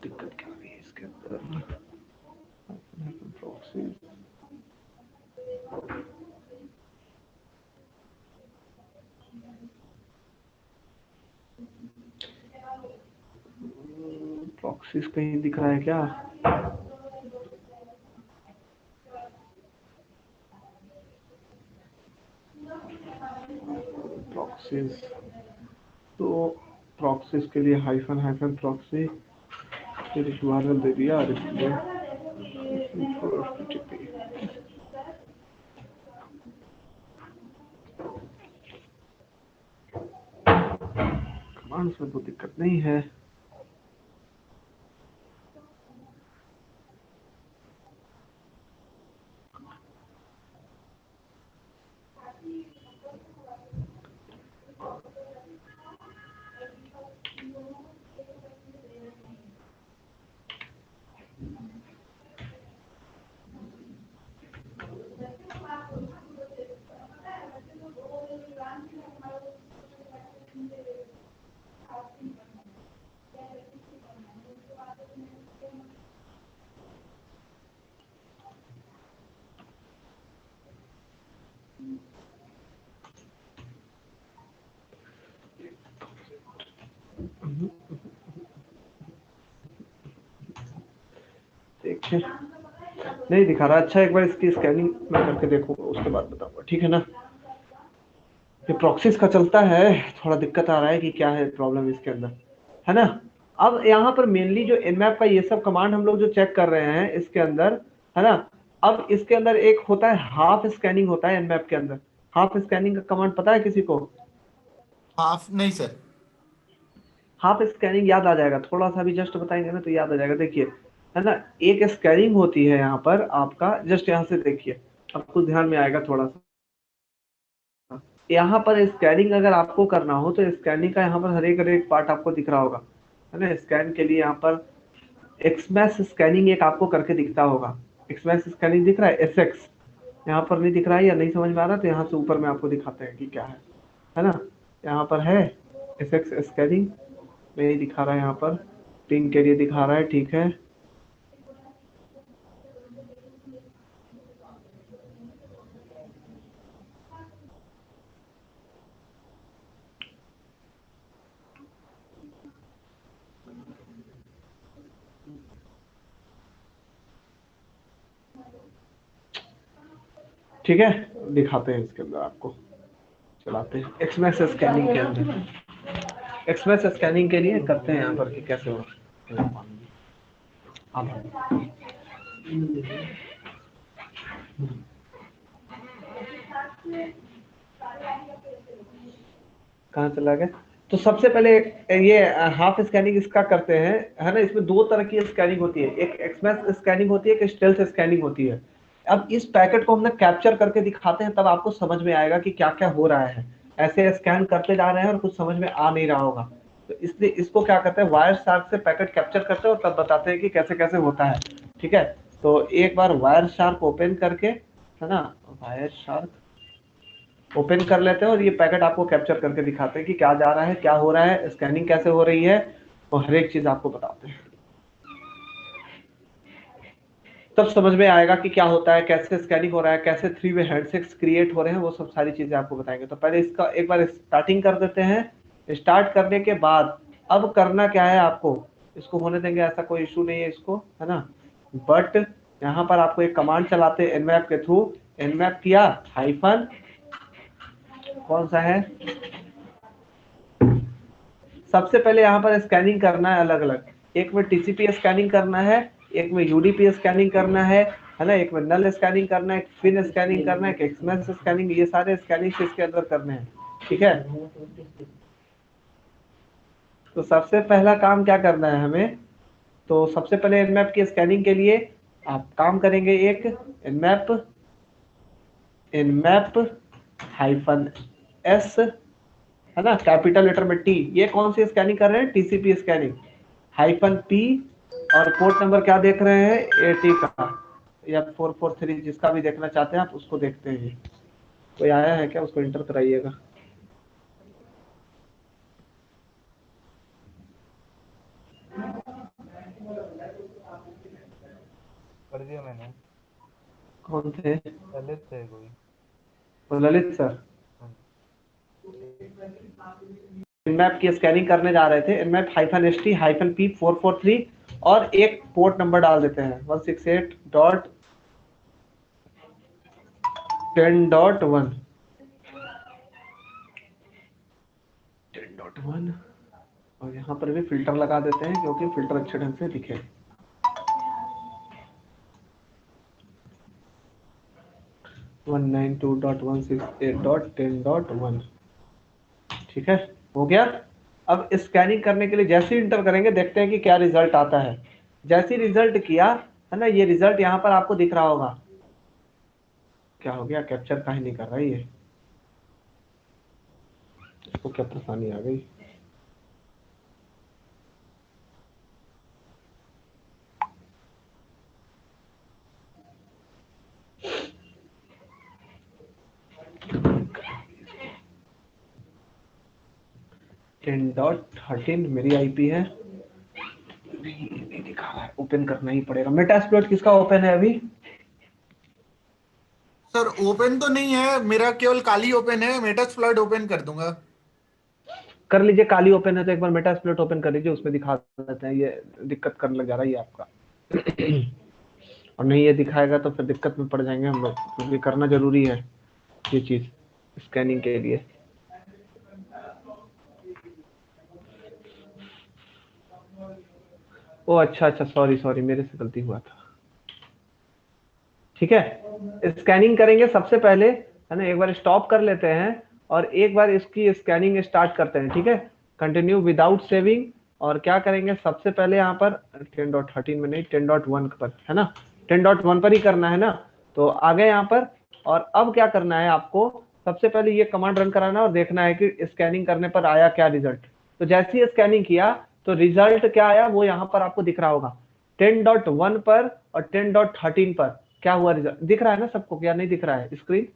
A: दिक्कत क्या आ रही है इसके अंदर। प्रॉक्सी प्रॉक्सीज कहीं दिख रहा है क्या? प्रॉक्सीज तो, प्रॉक्सीज के लिए हाइफन हाइफन प्रॉक्सी, फिर URL दे दिया रिप्ले HTTP। कमांड्स में तो दिक्कत नहीं है। देखिए, नहीं दिखा रहा। अच्छा, एक बार इसकी स्कैनिंग मैं करके देखूंगा, उसके बाद बताऊंगा, ठीक है ना। ये प्रॉक्सीज का चलता है, थोड़ा दिक्कत आ रहा है कि क्या है प्रॉब्लम इसके अंदर। है ना। अब यहाँ पर मेनली जो nmap का ये सब कमांड हम लोग जो चेक कर रहे हैं इसके अंदर, है ना। अब इसके अंदर एक होता है हाफ स्कैनिंग होता है nmap के अंदर। हाफ स्कैनिंग का कमांड पता है किसी को?
C: हाफ नहीं सर।
A: हाफ स्कैनिंग याद आ जाएगा, थोड़ा सा भी जस्ट बताएंगे ना तो याद आ जाएगा। देखिए, है ना, एक स्कैनिंग होती है यहाँ पर आपका, जस्ट यहाँ से देखिए, आपको ध्यान में आएगा थोड़ा सा। यहाँ पर स्कैनिंग अगर आपको करना हो तो स्कैनिंग का यहाँ पर हर एक पार्ट आपको दिख रहा होगा, है ना। स्कैन के लिए यहाँ पर एक्समैश स्कैनिंग एक आपको करके दिखता होगा। एक्समैश स्कैनिंग दिख रहा है, एसएक्स यहाँ पर नहीं दिख रहा है या नहीं समझ में आ रहा, तो यहाँ से ऊपर में आपको दिखाते हैं कि क्या है ना। यहाँ पर है एसएक्स स्कैनिंग में ही दिखा रहा है, यहाँ पर पिंग के लिए दिखा रहा है, ठीक है। ठीक है, दिखाते हैं इसके अंदर आपको, चलाते हैं एक्समैश स्कैनिंग के अंदर। एक्समैश स्कैनिंग के लिए करते हैं यहाँ पर कि कैसे होगा। कहाँ चला गया? तो सबसे पहले ये हाफ स्कैनिंग इसका करते हैं, है ना। इसमें दो तरह की स्कैनिंग होती है, एक एक्समैश स्कैनिंग होती है, एक स्टेल्थ स्कैनिंग होती है। अब इस पैकेट को हमने कैप्चर करके दिखाते हैं, तब आपको समझ में आएगा कि क्या क्या हो रहा है। ऐसे स्कैन करते जा रहे हैं और कुछ समझ में आ नहीं रहा होगा, तो इसलिए इसको क्या करते हैं, वायर शार्क से पैकेट कैप्चर करते हैं और तब बताते हैं कि कैसे कैसे होता है। ठीक है, तो एक बार वायर शार्क ओपन करके, है ना, वायर शार्क ओपन कर लेते हैं और ये पैकेट आपको कैप्चर करके दिखाते हैं कि क्या जा रहा है, क्या हो रहा है, स्कैनिंग कैसे हो रही है, और हर एक चीज आपको बताते हैं। तब समझ में आएगा कि क्या होता है, कैसे स्कैनिंग हो रहा है, कैसे 3-वे हैंडशेक्स क्रिएट हो रहे हैं, वो सब सारी चीजें आपको बताएंगे। तो पहले इसका एक बार स्टार्टिंग कर देते हैं। स्टार्ट करने के बाद अब करना क्या है आपको, इसको होने देंगे, ऐसा कोई इशू नहीं है इसको, है ना। बट यहाँ पर आपको एक कमांड चलाते हैं nmap के थ्रू। nmap किया हाइफन, कौन सा है, सबसे पहले यहाँ पर स्कैनिंग करना है अलग अलग। एक में टीसीपी स्कैनिंग करना है, एक में यूडीपी स्कैनिंग करना है ना। एक में नल स्कैनिंग करना है, एक फिन स्कैनिंग करना है, एक एक्समैश स्कैनिंग, ये सारे स्कैनिंग इसके अंदर करने हैं। ठीक है, तो सबसे पहला काम क्या करना है हमें, तो सबसे पहले nmap की स्कैनिंग के लिए आप काम करेंगे, एक nmap हाइफन एस, है ना, कैपिटल लेटर में टी। ये कौन सी स्कैनिंग कर रहे हैं, टीसीपी स्कैनिंग, हाइफन पी, और पोर्ट नंबर क्या देख रहे हैं, 80 का या 443, जिसका भी देखना चाहते हैं आप उसको देखते हैं। कोई आया है क्या, उसको इंटर कराइएगा।
B: कर दिया मैंने।
A: कौन थे?
B: ललित थे कोई।
A: ललित सर।
B: हाँ।
A: nmap की स्कैनिंग करने जा रहे थे, nmap hyphen S T hyphen P 443, और एक पोर्ट नंबर डाल देते हैं 168.10.1 10.1, और यहाँ पर भी फिल्टर लगा देते हैं क्योंकि फिल्टर अच्छे ढंग से दिखे। वन 192.168.10.1, ठीक है, हो गया। अब स्कैनिंग करने के लिए जैसे ही इंटर करेंगे देखते हैं कि क्या रिजल्ट आता है। जैसे ही रिजल्ट किया, है ना, ये रिजल्ट यहाँ पर आपको दिख रहा होगा। क्या हो गया, कैप्चर काहे नहीं कर रहा है ये, इसको क्या परेशानी आ गई। टेन डॉट 13 मेरी आईपी है, नहीं दिखा रहा है, ओपन करना ही पड़ेगा। मेटास्प्लॉइट किसका ओपन है अभी?
C: सर ओपन तो नहीं है मेरा, केवल काली ओपन है, मेटास्प्लॉइट ओपन कर दूंगा।
A: कर लीजिए, काली ओपन है तो एक बार मेटास्प्लॉइट ओपन कर लीजिए, उसमें दिखा देते हैं। ये दिक्कत करने लग जा रहा है ये आपका और नहीं ये दिखाएगा तो फिर दिक्कत में पड़ जाएंगे हम लोग, क्योंकि करना जरूरी है ये चीज स्कैनिंग के लिए। ओ अच्छा अच्छा, सॉरी सॉरी, मेरे से गलती हुआ था। ठीक है, स्कैनिंग करेंगे सबसे पहले, है ना, एक बार स्टॉप कर लेते हैं और एक बार इसकी स्कैनिंग स्टार्ट करते हैं। ठीक है, कंटिन्यू विदाउट सेविंग। और क्या करेंगे सबसे पहले यहाँ पर 10.13 में नहीं, 10.1 पर, है ना, 10.1 पर ही करना है ना। तो आ गए यहाँ पर, और अब क्या करना है आपको, सबसे पहले ये कमांड रन कराना और देखना है कि स्कैनिंग करने पर आया क्या रिजल्ट। तो जैसे ही स्कैनिंग किया तो रिजल्ट क्या आया वो यहाँ पर आपको दिख रहा होगा। 10.1 पर और 10.13 पर क्या हुआ रिजल्ट दिख रहा है ना सबको, क्या नहीं दिख रहा है स्क्रीन?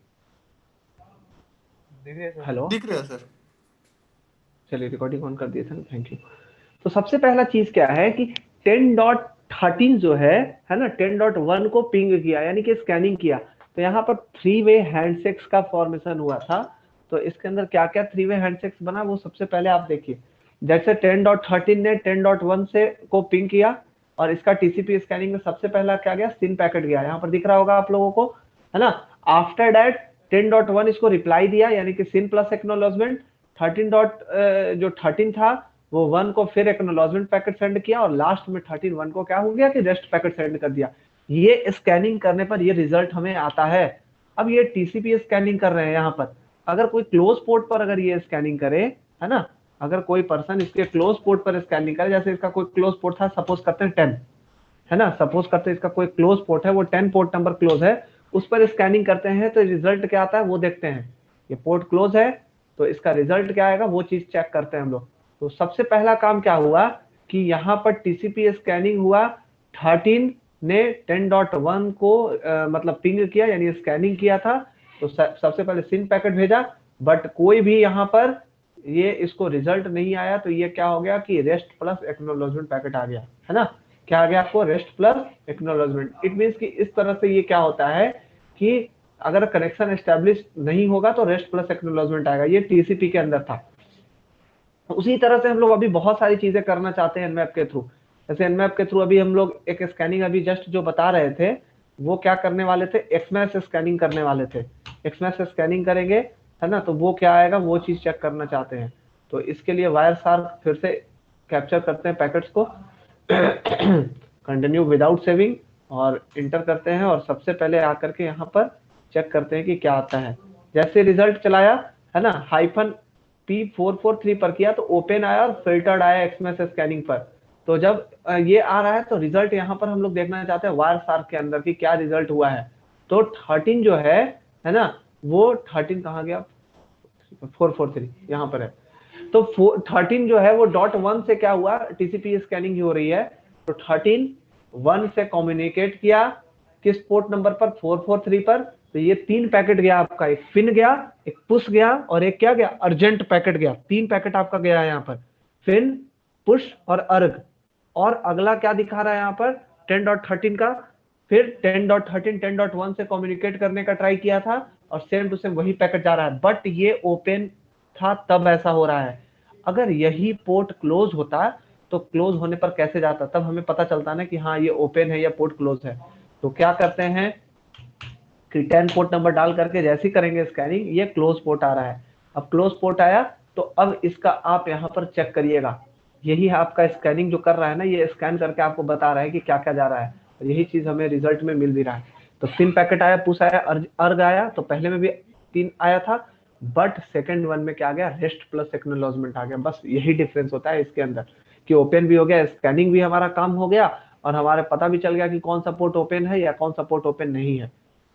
B: दिख रहे सर।
A: हेलो,
C: दिख रहा है सर।
A: चलिए रिकॉर्डिंग ऑन कर दिए थे ना, थैंक यू। तो सबसे पहला चीज क्या है कि 10.13 जो है ना, 10.1 को पिंग किया यानी कि स्कैनिंग किया। तो यहाँ पर 3-वे हैंडशेक्स का फॉर्मेशन हुआ था। तो इसके अंदर क्या क्या 3-वे हैंडशेक्स बना वो सबसे पहले आप देखिए। जैसे 10.13 ने 10.1 से को पिंग किया, और इसका टीसीपी स्कैनिंग में सबसे पहला क्या गया, सिन पैकेट गया, यहाँ पर दिख रहा होगा आप लोगों को, है ना। आफ्टर दैट 10.1 इसको रिप्लाई दिया यानी कि सिन प्लस एक्नॉलेजमेंट। 13 था वो 1 को फिर एक्नॉलेजमेंट पैकेट सेंड किया, और लास्ट में 13 1 को क्या हो गया कि रेस्ट पैकेट सेंड कर दिया। ये स्कैनिंग करने पर ये रिजल्ट हमें आता है। अब ये टीसीपी स्कैनिंग कर रहे हैं यहाँ पर, अगर कोई क्लोज पोर्ट पर अगर ये स्कैनिंग करे, है ना, अगर कोई पर्सन इसके क्लोज पोर्ट पर स्कैनिंग करे, जैसे इसका कोई क्लोज पोर्ट था, सपोज करते हैं 10, है ना, सपोज करते हैं इसका कोई क्लोज पोर्ट है, वो 10 पोर्ट नंबर क्लोज है, उस पर स्कैनिंग करते हैं तो रिजल्ट क्या आता है वो देखते हैं। ये पोर्ट क्लोज है तो इसका रिजल्ट क्या आएगा वो चीज चेक करते हैं हम लोग। तो सबसे पहला काम क्या हुआ कि यहाँ पर टीसीपी स्कैनिंग हुआ, 13 ने 10.1 को मतलब पिंग किया यानी स्कैनिंग किया था। तो सबसे पहले सिन पैकेट भेजा, बट कोई भी यहाँ पर ये इसको रिजल्ट नहीं आया। तो ये क्या हो गया कि रेस्ट प्लस एक्नॉलेजमेंट पैकेट आ गया, है ना। क्या आ गया आपको, rest plus acknowledgement. It means कि इस तरह से ये क्या होता है कि अगर कनेक्शन एस्टेब्लिश नहीं होगा तो रेस्ट प्लस एक्नॉलेजमेंट आएगा। ये टीसीपी के अंदर था। उसी तरह से हम लोग अभी बहुत सारी चीजें करना चाहते हैं एनमैप के थ्रू। जैसे एनमैप के थ्रू अभी हम लोग एक स्कैनिंग अभी जस्ट जो बता रहे थे, वो क्या करने वाले थे, एक्समैश स्कैनिंग करने वाले थे। एक्समैश स्कैनिंग करेंगे, है ना, तो वो क्या आएगा वो चीज चेक करना चाहते हैं। तो इसके लिए वायर शार्क फिर से कैप्चर करते हैं पैकेट्स को, कंटिन्यू विदाउट सेविंग, और इंटर करते हैं, और सबसे पहले आकर के यहाँ पर चेक करते हैं कि क्या आता है। जैसे रिजल्ट चलाया, है ना, -P443 पर किया तो ओपन आया और फिल्टर्ड आया एक्सएमएस स्कैनिंग पर। तो जब ये आ रहा है तो रिजल्ट यहाँ पर हम लोग देखना चाहते हैं वायर शार्क के अंदर कि क्या रिजल्ट हुआ है। तो 13 जो है ना, वो 13 कहाँ गया, 443 यहाँ पर है। तो 13 जो है वो .1 से क्या हुआ, टीसीपी स्कैनिंग ही हो रही है। तो 13 1 से कम्युनिकेट किया किस पोर्ट नंबर पर, 443 पर। तो ये 3 पैकेट गया आपका, एक फिन गया, एक पुश गया, और एक क्या गया, अर्जेंट पैकेट गया। 3 पैकेट आपका गया है यहाँ पर, फिन, पुश और अर्ग। और अगला क्या दिखा रहा है यहाँ पर 10.13 का, फिर 10.13 10.1 से कम्युनिकेट करने का ट्राई किया था, और सेम टू सेम वही पैकेट जा रहा है, बट ये ओपन था तब ऐसा हो रहा है। अगर यही पोर्ट क्लोज होता तो क्लोज होने पर कैसे जाता, तब हमें पता चलता ना कि हाँ ये ओपन है या पोर्ट क्लोज है। तो क्या करते हैं कि 10 पोर्ट नंबर डाल करके जैसे ही करेंगे स्कैनिंग, ये क्लोज पोर्ट आ रहा है। अब क्लोज पोर्ट आया तो अब इसका आप यहाँ पर चेक करिएगा, यही है आपका स्कैनिंग जो कर रहा है ना, ये स्कैन करके आपको बता रहा है कि क्या क्या जा रहा है। तो यही चीज हमें रिजल्ट में मिल भी रहा है। तो 3 पैकेट आया, पुश आया, अर्ग आया। तो पहले में भी 3 आया था, बट सेकेंड वन में क्या आ गया, रेस्ट प्लस एक्नॉलेजमेंट आ गया। बस यही डिफरेंस होता है इसके अंदर कि ओपन भी हो गया, स्कैनिंग भी हमारा काम हो गया, और हमारे पता भी चल गया कि कौन सा पोर्ट ओपन है या कौन सा पोर्ट ओपन नहीं है।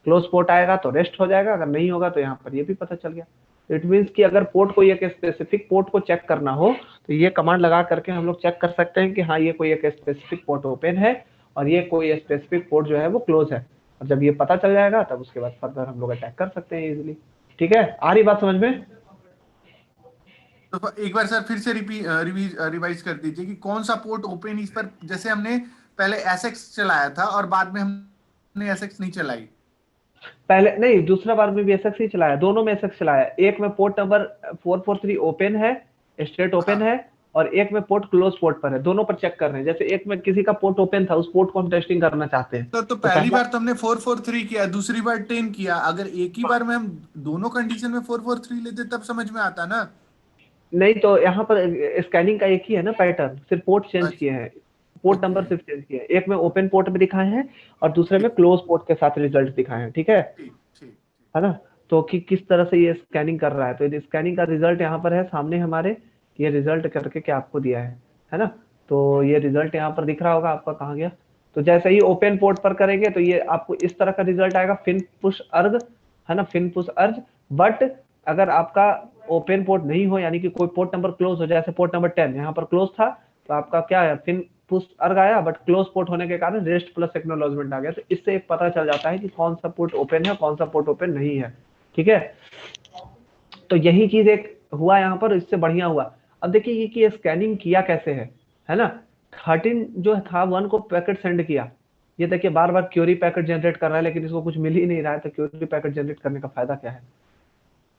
A: क्लोज पोर्ट आएगा तो रेस्ट हो जाएगा, अगर नहीं होगा तो यहाँ पर ये भी पता चल गया। इट मीन्स कि अगर पोर्ट को एक स्पेसिफिक पोर्ट को चेक करना हो तो ये कमांड लगा करके हम लोग चेक कर सकते हैं कि हाँ ये कोई एक स्पेसिफिक पोर्ट ओपन है और ये कोई स्पेसिफिक पोर्ट जो है वो क्लोज है। और जब ये पता चल जाएगा तब उसके बाद फर्दर हम लोग अटैक कर सकते हैं इजिली। ठीक है, आ रही बात समझ में?
C: तो एक बार सर फिर से रिवाइज कर दीजिए कि कौन सा पोर्ट ओपन इस पर, जैसे हमने पहले एसएक्स चलाया था और बाद में हमने एसएक्स नहीं चलाई।
A: पहले नहीं, दूसरा बार में भी एसएक्स ही चलाया, दोनों में एसएक्स चलाया। एक में पोर्ट नंबर 443 ओपन है, स्टेट ओपन है, और एक में पोर्ट क्लोज पोर्ट पर है। दोनों पर चेक कर रहे हैं। जैसे एक में किसी का पोर्ट ओपन था, उस पोर्ट को हम टेस्टिंग करना चाहते हैं।
C: तो पहली बार तो हमने 443 किया, दूसरी बार 10 किया। अगर एक ही बार में हम दोनों कंडीशन में 443 लेते तब समझ में आता ना।
A: नहीं, तो यहाँ पर स्कैनिंग का एक ही है ना पैटर्न, सिर्फ पोर्ट चेंज किए हैं। पोर्ट नंबर
C: ओके,
A: सिर्फ चेंज किया है, एक में ओपन पोर्ट में दिखाए हैं और दूसरे में
C: ठीक
A: क्लोज पोर्ट के साथ रिजल्ट दिखाए हैं, ठीक है
C: ठीक ठीक।
A: है ना। तो कि किस तरह से ये स्कैनिंग कर रहा है, तो ये स्कैनिंग का रिजल्ट यहाँ पर है सामने हमारे, ये रिजल्ट करके क्या आपको दिया है ना। तो ये रिजल्ट यहाँ पर दिख रहा होगा आपका, कहाँ गया। तो जैसे ही ओपन पोर्ट पर करेंगे तो ये आपको इस तरह का रिजल्ट आएगा, फिन पुश अर्ग, है ना, फिन पुश अर्ज। बट अगर आपका ओपन पोर्ट नहीं हो, यानी कि कोई पोर्ट नंबर क्लोज हो, जैसे पोर्ट नंबर 10 यहाँ पर क्लोज था, तो आपका क्या है, फिन पुश अर्ग आया, बट क्लोज पोर्ट होने के कारण रेस्ट प्लस एक्नॉलेजमेंट आ गया। तो इससे एक पता चल जाता है कि कौन सा पोर्ट ओपन है, कौन सा पोर्ट ओपन नहीं है, ठीक है। तो यही चीज एक हुआ यहाँ पर, इससे बढ़िया हुआ। अब देखिए ये कि स्कैनिंग किया कैसे है ना। 13 जो था 1 को पैकेट सेंड किया, ये देखिए बार बार क्यूरी पैकेट जनरेट कर रहा है, लेकिन इसको कुछ मिल ही नहीं रहा है, तो क्यूरी पैकेट जनरेट करने का फायदा क्या है।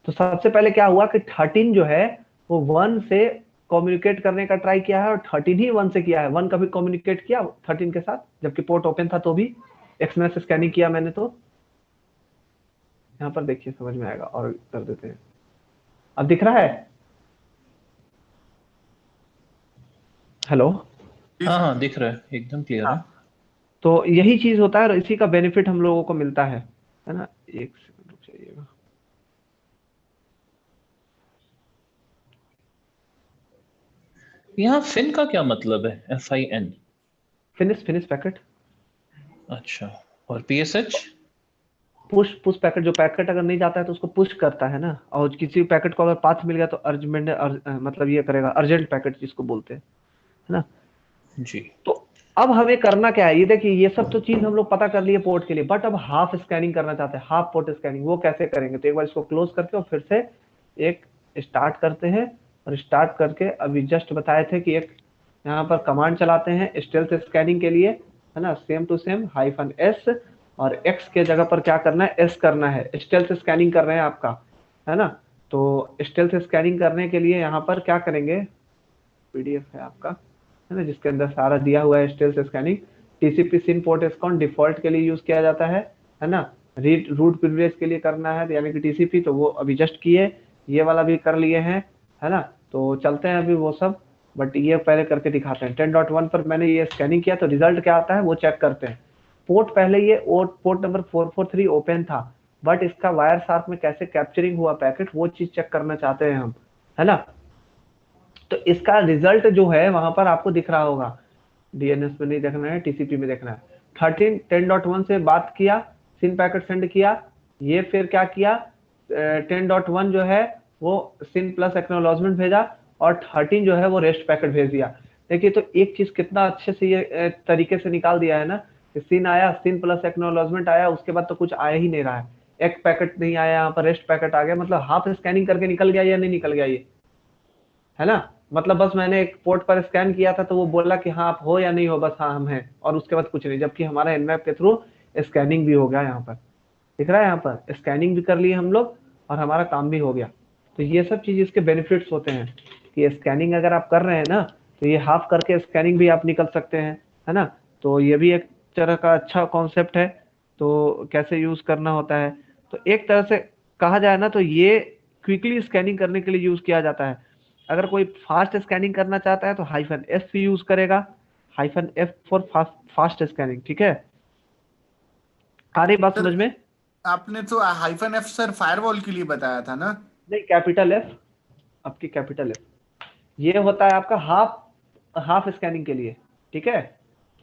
A: तो सबसे पहले क्या हुआ कि 13 जो है वो 1 से कम्युनिकेट करने का ट्राई किया है, और 13 ही 1 से किया है। 1 कभी कम्युनिकेट किया 13 के साथ, जबकि पोर्ट ओपन था, तो भी एक्सएमएस से स्कैनिंग किया मैंने। तो यहाँ पर देखिए समझ में आएगा, और कर देते हैं। अब दिख रहा है, हेलो।
C: ठीक।
D: हाँ दिख रहा है, एकदम क्लियर है।
A: हाँ, तो यही चीज होता है और इसी का बेनिफिट हम लोगों को मिलता है ना। एक सेकंड रुक जाइएगा।
D: यहाँ फिन का क्या मतलब है, FIN?
A: Finish finish packet.
D: अच्छा, और PSH?
A: पुश पुश पैकेट, जो पैकेट अगर नहीं जाता है तो उसको पुश करता है ना, और किसी पैकेट को अगर पाथ मिल गया तो अर्जेंट, मतलब ये करेगा, अर्जेंट पैकेट जिसको बोलते हैं, है ना।
D: जी।
A: तो अब हमें करना क्या है, ये देखिए ये सब तो चीज हम लोग पता कर लिए पोर्ट के लिए, बट अब हाफ स्कैनिंग करना चाहते हैं, हाफ पोर्ट स्कैनिंग, वो कैसे करेंगे। तो एक बार इसको क्लोज करके और फिर से एक स्टार्ट करते हैं, और स्टार्ट करके अभी जस्ट बताए थे कि एक यहाँ पर कमांड चलाते हैं स्टेल्थ स्कैनिंग के लिए, है ना, सेम टू सेम -S, और एक्स के जगह पर क्या करना है, एस करना है। स्टेल्थ स्कैनिंग कर रहे हैं आपका, है ना। तो स्टेल्थ स्कैनिंग करने के लिए यहाँ पर क्या करेंगे, पीडीएफ है आपका, है ना, जिसके अंदर सारा दिया हुआ है स्टेल्थ स्कैनिंग। टीसीपी सिन पोर्ट एस्कॉन डिफॉल्ट के लिए यूज किया जाता है ना। रीड रूट प्रिविलेज के लिए करना है, यानी कि टीसीपी, तो वो अभी जस्ट किए, ये वाला भी कर लिए हैं, है ना। तो चलते हैं अभी वो सब, बट ये पहले करके दिखाते हैं। 10.1 पर मैंने ये स्कैनिंग किया, तो रिजल्ट क्या आता है वो चेक करते हैं। पोर्ट पहले ये पोर्ट नंबर 443 ओपन था, बट इसका वायर शार्प में कैसे कैप्चरिंग हुआ पैकेट, वो चीज चेक करना चाहते हैं हम, है ना। तो इसका रिजल्ट जो है वहां पर आपको दिख रहा होगा, डीएनएस में नहीं देखना है, टीसीपी में देखना है। 10.1 से बात किया, सिन पैकेट सेंड किया, ये फिर क्या किया, 10.1 जो है वो सिन प्लस एक्नॉलेजमेंट भेजा, और 13 जो है वो रेस्ट पैकेट भेज दिया। देखिए तो एक चीज कितना अच्छे से ये तरीके से निकाल दिया है ना, कि सिन आया, सिन प्लस एक्नॉलेजमेंट आया, उसके बाद तो कुछ आया ही नहीं रहा है, एक पैकेट नहीं आया, यहाँ पर रेस्ट पैकेट आ गया, मतलब हाफ स्कैनिंग करके निकल गया या नहीं निकल गया ये, है ना। मतलब बस मैंने एक पोर्ट पर स्कैन किया था, तो वो बोला कि हाँ आप हो या नहीं हो, बस हाँ हम हैं, और उसके बाद कुछ नहीं, जबकि हमारा एनमैप के थ्रू स्कैनिंग भी हो गया। यहाँ पर दिख रहा है, यहाँ पर स्कैनिंग भी कर लिए हम लोग और हमारा काम भी हो गया। तो ये सब चीज इसके बेनिफिट्स होते हैं कि स्कैनिंग अगर आप कर रहे हैं ना, तो ये हाफ करके स्कैनिंग भी आप निकल सकते हैं, है ना। तो ये भी एक तरह का अच्छा कॉन्सेप्ट है। तो कैसे यूज करना होता है, तो एक तरह से कहा जाए ना, तो ये क्विकली स्कैनिंग करने के लिए यूज किया जाता है। अगर कोई फास्ट स्कैनिंग करना चाहता है तो -S यूज करेगा, -F फॉर फास्ट स्कैनिंग, ठीक है। आ रही बात
C: सर
A: समझ में।
C: आपने तो -F सर फायरवॉल के लिए बताया था ना।
A: नहीं, कैपिटल F, आपकी कैपिटल F, ये होता है आपका हाफ हाफ स्कैनिंग के लिए, ठीक है।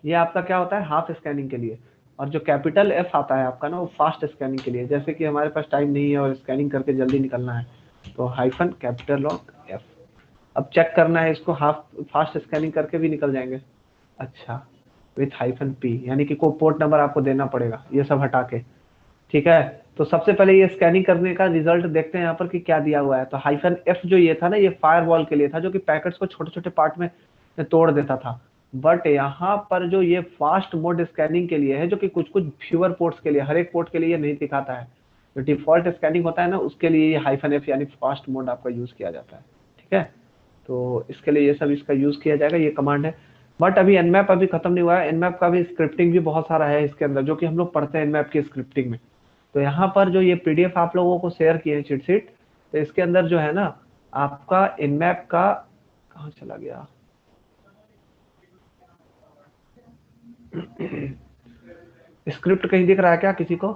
A: ये आपका क्या होता है, हाफ स्कैनिंग के लिए। और जो कैपिटल F आता है आपका ना, वो फास्ट स्कैनिंग के लिए, जैसे कि हमारे पास टाइम नहीं है और स्कैनिंग करके जल्दी निकलना है, तो -F। अब चेक करना है इसको, हाफ फास्ट स्कैनिंग करके भी निकल जाएंगे। अच्छा, विथ -P, यानी कि कोई पोर्ट नंबर आपको देना पड़ेगा, ये सब हटा के, ठीक है। तो सबसे पहले ये स्कैनिंग करने का रिजल्ट देखते हैं यहाँ पर कि क्या दिया हुआ है। तो -F जो ये था ना, ये फायरवॉल के लिए था, जो कि पैकेट्स को छोटे छोटे पार्ट में तोड़ देता था। बट यहाँ पर जो ये फास्ट मोड स्कैनिंग के लिए है, जो कि कुछ कुछ फ्यूअर पोर्ट्स के लिए, हर एक पोर्ट के लिए ये नहीं दिखाता है। जो डिफॉल्ट स्कैनिंग होता है ना, उसके लिए ये -F यानी फास्ट मोड आपका यूज किया जाता है, ठीक है। तो इसके लिए ये सब इसका यूज किया जाएगा, ये कमांड है। बट अभी एनमैप अभी खत्म नहीं हुआ है, एनमैप का भी स्क्रिप्टिंग भी बहुत सारा है इसके अंदर, जो कि हम लोग पढ़ते हैं एनमैप की स्क्रिप्टिंग में। तो यहाँ पर जो ये पीडीएफ आप लोगों को शेयर किए हैं चीट शीट, तो इसके अंदर जो है ना आपका एनमैप का, कहाँ चला गया, स्क्रिप्ट कहीं दिख रहा है क्या किसी को?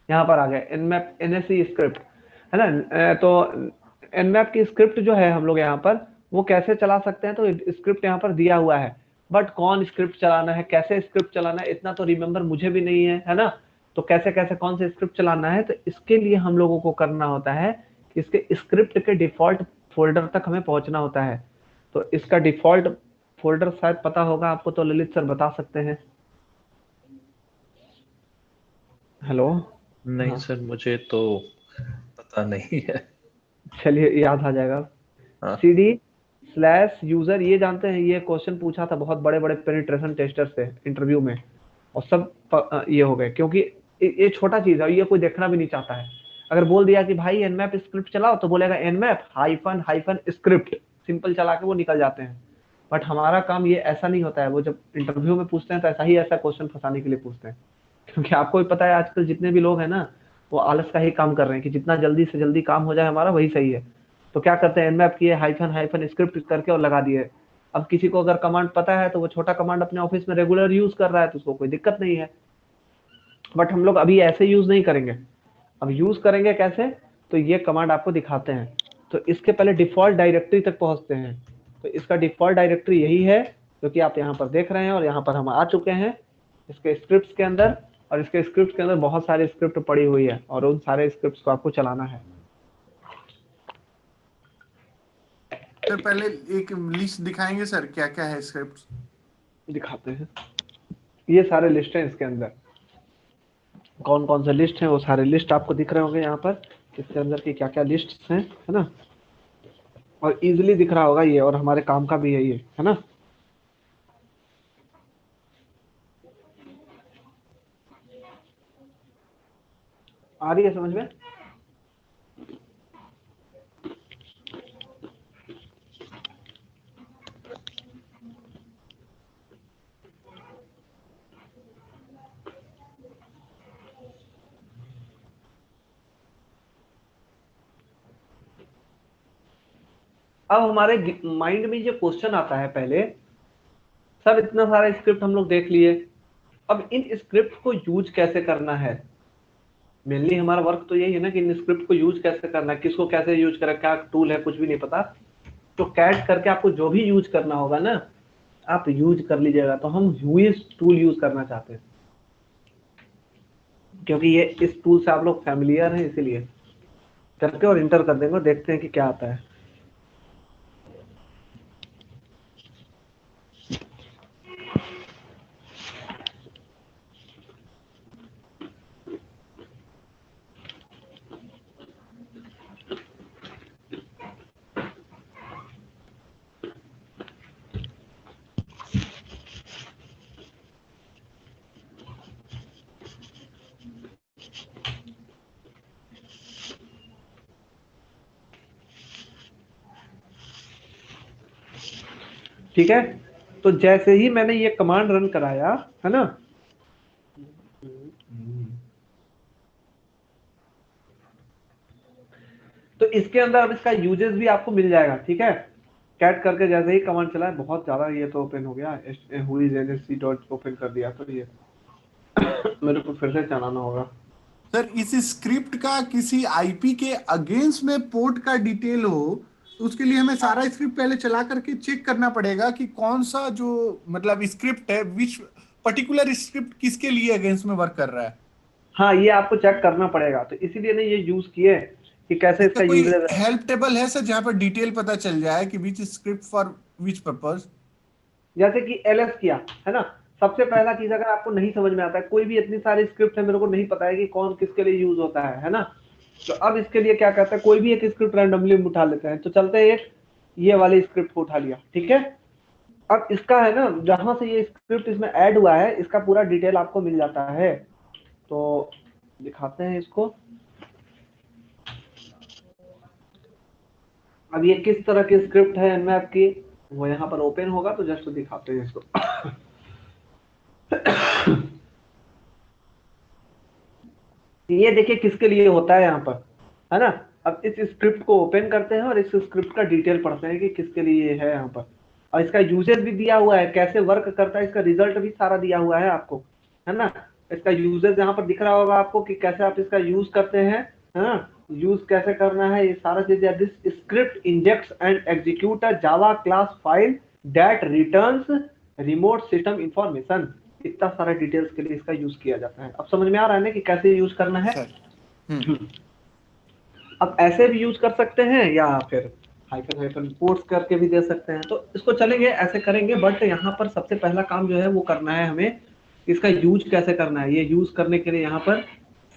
A: यहाँ पर आ गया nmap NSE स्क्रिप्ट, है ना? तो nmap की स्क्रिप्ट जो है हम लोग यहाँ पर वो कैसे चला सकते हैं, तो स्क्रिप्ट यहाँ पर दिया हुआ है, बट कौन स्क्रिप्ट चलाना है, कैसे स्क्रिप्ट चलाना है, इतना तो रिमेम्बर मुझे भी नहीं है ना? तो कैसे कैसे कौन से स्क्रिप्ट चलाना है, तो इसके लिए हम लोगों को करना होता है कि इसके स्क्रिप्ट के डिफॉल्ट फोल्डर तक हमें पहुंचना होता है। तो इसका डिफॉल्ट फोल्डर शायद पता होगा आपको, तो ललित सर बता सकते हैं। हेलो?
D: नहीं
A: हाँ,
D: सर, मुझे तो पता नहीं है।
A: चलिए याद आ जाएगा।
D: हाँ।
A: cd/user, ये जानते हैं, ये क्वेश्चन पूछा था बहुत बड़े बड़े पेनिट्रेशन टेस्टर से इंटरव्यू में, और सब ये हो गए, क्योंकि ये छोटा चीज है, ये कोई देखना भी नहीं चाहता है। अगर बोल दिया कि भाई nmap स्क्रिप्ट चलाओ, तो बोलेगा nmap hyphen hyphen script, simple चला के वो निकल जाते हैं। बट हमारा काम ये ऐसा नहीं होता है, वो जब इंटरव्यू में पूछते हैं तो ऐसा ही ऐसा क्वेश्चन फंसाने के लिए पूछते हैं, क्योंकि आपको भी पता है आजकल जितने भी लोग हैं ना, वो आलस का ही काम कर रहे हैं कि जितना जल्दी से जल्दी काम हो जाए हमारा वही सही है। तो क्या करते हैं, nmap किए हाइफन हाइफन स्क्रिप्ट करके और लगा दिए। अब किसी को अगर कमांड पता है तो वो छोटा कमांड अपने ऑफिस में रेगुलर यूज कर रहा है, तो उसको कोई दिक्कत नहीं है। बट हम लोग अभी ऐसे यूज नहीं करेंगे। अब यूज करेंगे कैसे, तो ये कमांड आपको दिखाते हैं। तो इसके पहले डिफॉल्ट डायरेक्टरी तक पहुंचते हैं। तो इसका डिफॉल्ट डायरेक्टरी यही है जो कि आप यहाँ पर देख रहे हैं, और यहाँ पर हम आ चुके हैं इसके स्क्रिप्ट के अंदर। और इसके स्क्रिप्ट के अंदर बहुत सारे स्क्रिप्ट पड़ी हुई है, और उन सारे स्क्रिप्ट को आपको चलाना है।
C: सर पहले एक लिस्ट दिखाएंगे सर, क्या क्या है स्क्रिप्ट?
A: दिखाते हैं, ये सारे लिस्ट हैं इसके अंदर, कौन कौन से लिस्ट हैं वो सारे लिस्ट आपको दिख रहे होंगे यहाँ पर, इसके अंदर की क्या क्या लिस्ट हैं, है ना? और इजीली दिख रहा होगा ये, और हमारे काम का भी यही है ना? आ रही है समझ में? अब हमारे माइंड में जो क्वेश्चन आता है, पहले सब इतना सारा स्क्रिप्ट हम लोग देख लिए, अब इन स्क्रिप्ट को यूज कैसे करना है? मेनली हमारा वर्क तो यही है ना कि इन स्क्रिप्ट को यूज कैसे करना है, किसको कैसे यूज करें, क्या टूल है, कुछ भी नहीं पता। तो कैट करके आपको जो भी यूज करना होगा ना, आप यूज कर लीजिएगा। तो हम यूज टूल यूज करना चाहते हैं, क्योंकि ये इस टूल से आप लोग फैमिलियर हैं, इसीलिए करके और इंटर कर देंगे और देखते हैं कि क्या आता है। ठीक है, तो जैसे ही मैंने ये कमांड रन कराया, है ना, तो इसके अंदर अब इसका यूजेस भी आपको मिल जाएगा। ठीक है, कैट करके जैसे ही कमांड चला, बहुत ज्यादा ये तो ओपन हो गया, open कर दिया, तो ये मेरे को फिर से चलाना होगा।
C: सर इस स्क्रिप्ट का किसी आईपी के अगेंस्ट में पोर्ट का डिटेल हो, तो उसके लिए हमें सारा स्क्रिप्ट पहले चला करके चेक करना पड़ेगा कि कौन सा जो मतलब स्क्रिप्ट है, विच पर्टिकुलर स्क्रिप्ट किसके लिए अगेंस्ट में वर्क कर रहा है।
A: हाँ, ये आपको चेक करना पड़ेगा, तो इसीलिए ने ये यूज किए कि कैसे
C: इसका
A: इसका
C: कोई
A: यूजर।
C: हेल्प टेबल है सर जहाँ पर डिटेल पता चल जाए कि विच स्क्रिप्ट फॉर विच पर्पस?
A: जैसे कि एलएस किया, है ना, सबसे पहला चीज, अगर आपको नहीं समझ में आता है, कोई भी इतनी सारी स्क्रिप्ट है, मेरे को नहीं पता है कि कौन किसके लिए यूज होता है ना, तो अब इसके लिए क्या करते हैं, कोई भी एक स्क्रिप्ट रैंडमली उठा लेते हैं। तो चलते हैं, एक ये वाली स्क्रिप्ट को उठा लिया, ठीक है। अब इसका है ना, जहां से ये स्क्रिप्ट इसमें ऐड हुआ है, इसका पूरा डिटेल आपको मिल जाता है। तो दिखाते हैं इसको। अब ये किस तरह की स्क्रिप्ट है nmap की, वो यहाँ पर ओपन होगा, तो जस्ट दिखाते हैं इसको। ये देखिए किसके लिए होता है यहाँ पर, है ना। अब इस स्क्रिप्ट को ओपन करते हैं और इस स्क्रिप्ट का डिटेल पढ़ते हैं कि किसके लिए है यहाँ पर। और इसका यूजेस भी दिया हुआ है, कैसे वर्क करता है, इसका रिजल्ट भी सारा दिया हुआ है आपको, है ना। इसका यूजेस यहाँ पर दिख रहा होगा आपको कि कैसे आप इसका यूज करते हैं, है ना, यूज कैसे करना है, ये सारा चीज। This script injects and execute a Java class file that returns remote system information. इतना सारा डिटेल्स के लिए इसका यूज किया जाता है। अब समझ में आ रहा है ना कि कैसे यूज करना है। अब ऐसे भी यूज कर सकते हैं या फिर हाइफन हाइफन कोट्स करके भी दे सकते हैं, तो इसको चलेंगे ऐसे करेंगे। बट यहाँ पर सबसे पहला काम जो है वो करना है हमें, इसका यूज कैसे करना है। ये यूज करने के लिए यहाँ पर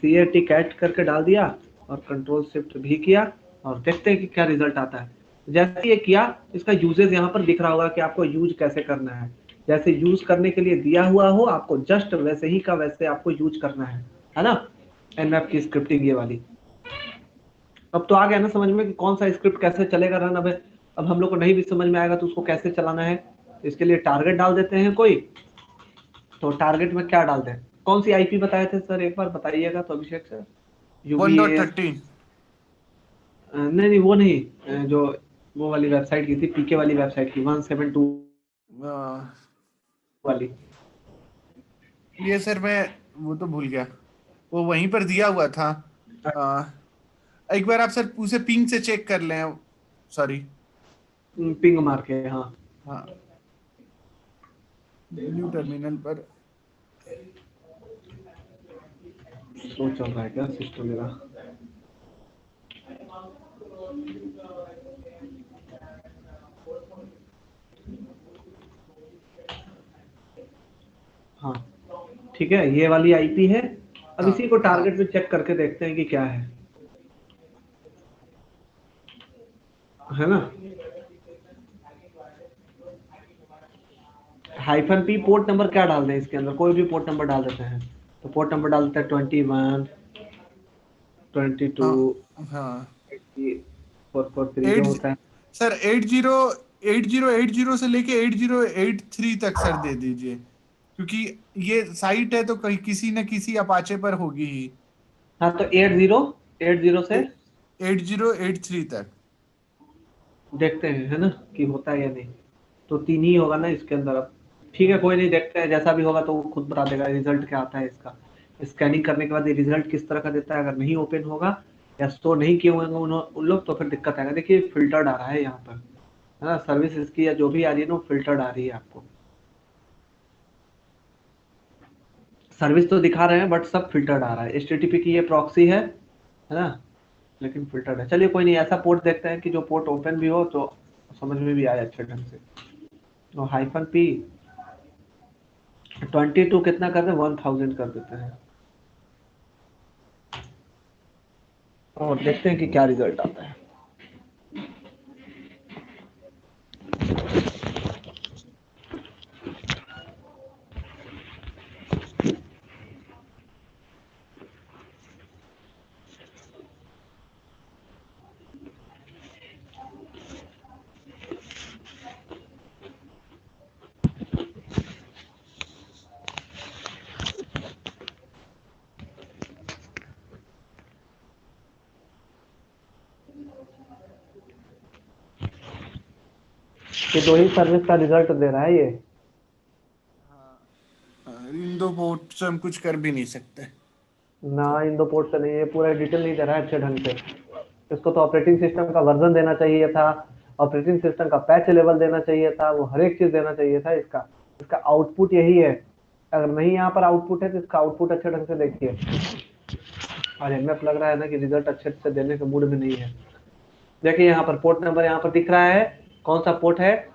A: cat कैट करके डाल दिया और कंट्रोल शिफ्ट भी किया और देखते हैं कि क्या रिजल्ट आता है। जैसे ये किया, इसका यूजेज यहाँ पर दिख रहा होगा कि आपको यूज कैसे करना है। जैसे यूज करने के लिए दिया हुआ हो, आपको जस्ट वैसे ही का वैसे आपको यूज करना है ना। nmap की स्क्रिप्टिंग ये वाली। अब तो आ गया ना समझ में कि कौन सा स्क्रिप्ट कैसे चलेगा रन। अब हम लोग को नहीं भी समझ में आएगा तो उसको कैसे चलाना है। इसके लिए टारगेट डाल देते हैं कोई। तो टारगेट में क्या डाल दें, कौन सी आईपी बताए थे सर, एक बार बताइएगा तो अभिषेक सर।
C: 1.13
A: नहीं वो नहीं, जो वो वाली वेबसाइट की थी, पीके वाली वेबसाइट की 172 वाली।
C: ये सर मैं वो तो भूल गया, वो वहीं पर दिया हुआ था। एक बार आप सर उसे पिंग से चेक कर लें, सॉरी
A: पिंग मार के। हाँ
C: हाँ, न्यू टर्मिनल पर
A: स्लो चल रहा है क्या सिस्टम मेरा। हाँ ठीक है, ये वाली आईपी है। अब इसी को टारगेट में चेक करके देखते हैं कि क्या है ना। हाइफन पी पोर्ट नंबर क्या डाल दें इसके अंदर, कोई भी पोर्ट नंबर डाल देते हैं। तो पोर्ट नंबर डाल देते हैं 21, 22,
C: हाँ
A: 443 जो होता है
C: सर। 80 से लेके 8083 तक सर दे दीजिए, क्योंकि ये साइट है तो कहीं किसी न किसी अपाचे पर होगी ही।
A: हाँ तो 80 से
C: 8083 तक
A: देखते हैं, है ना, कि होता है या नहीं। तो 3 ही होगा ना इसके अंदर। अब ठीक है, कोई नहीं, देखते हैं जैसा भी होगा तो वो खुद बता देगा रिजल्ट क्या आता है इसका। स्कैनिंग करने के बाद ये रिजल्ट किस तरह का देता है। अगर नहीं ओपन होगा या स्टोर नहीं किए होंगे उन लोग, तो फिर दिक्कत आएगा। देखिए फिल्टर्ड आ रहा है यहाँ पर, है ना, सर्विस इसकी या जो भी आ रही है ना फिल्टर्ड आ रही है आपको। सर्विस तो दिखा रहे हैं बट सब फिल्टर्ड आ रहा है। HTTP की ये प्रॉक्सी है ना, लेकिन फिल्टर्ड है। चलिए कोई नहीं, ऐसा पोर्ट देखते हैं कि जो पोर्ट ओपन भी हो तो समझ में भी आए अच्छे ढंग से। तो हाइफन पी 22 कितना कर दें, 1000 कर देते हैं और देखते हैं कि क्या रिजल्ट आता है। ये दो ही सर्विस का रिजल्ट दे रहा है ये।
C: इन दो पोर्ट से हम कुछ कर भी नहीं सकते
A: ना इन दो पोर्ट से नहीं, ये पूरा डिटेल नहीं दे रहा है अच्छे ढंग से। इसको तो ऑपरेटिंग सिस्टम का वर्जन देना चाहिए था, ऑपरेटिंग सिस्टम का पैच लेवल देना चाहिए था, वो हर एक चीज देना चाहिए था। इसका आउटपुट यही है। अगर नहीं यहाँ पर आउटपुट है तो इसका आउटपुट अच्छे ढंग से देखिए। और एमएफ लग रहा है ना कि रिजल्ट अच्छे से देने के मूड में नहीं है। देखिए यहाँ पर पोर्ट नंबर यहाँ पर दिख रहा है, कौन सा पोर्ट है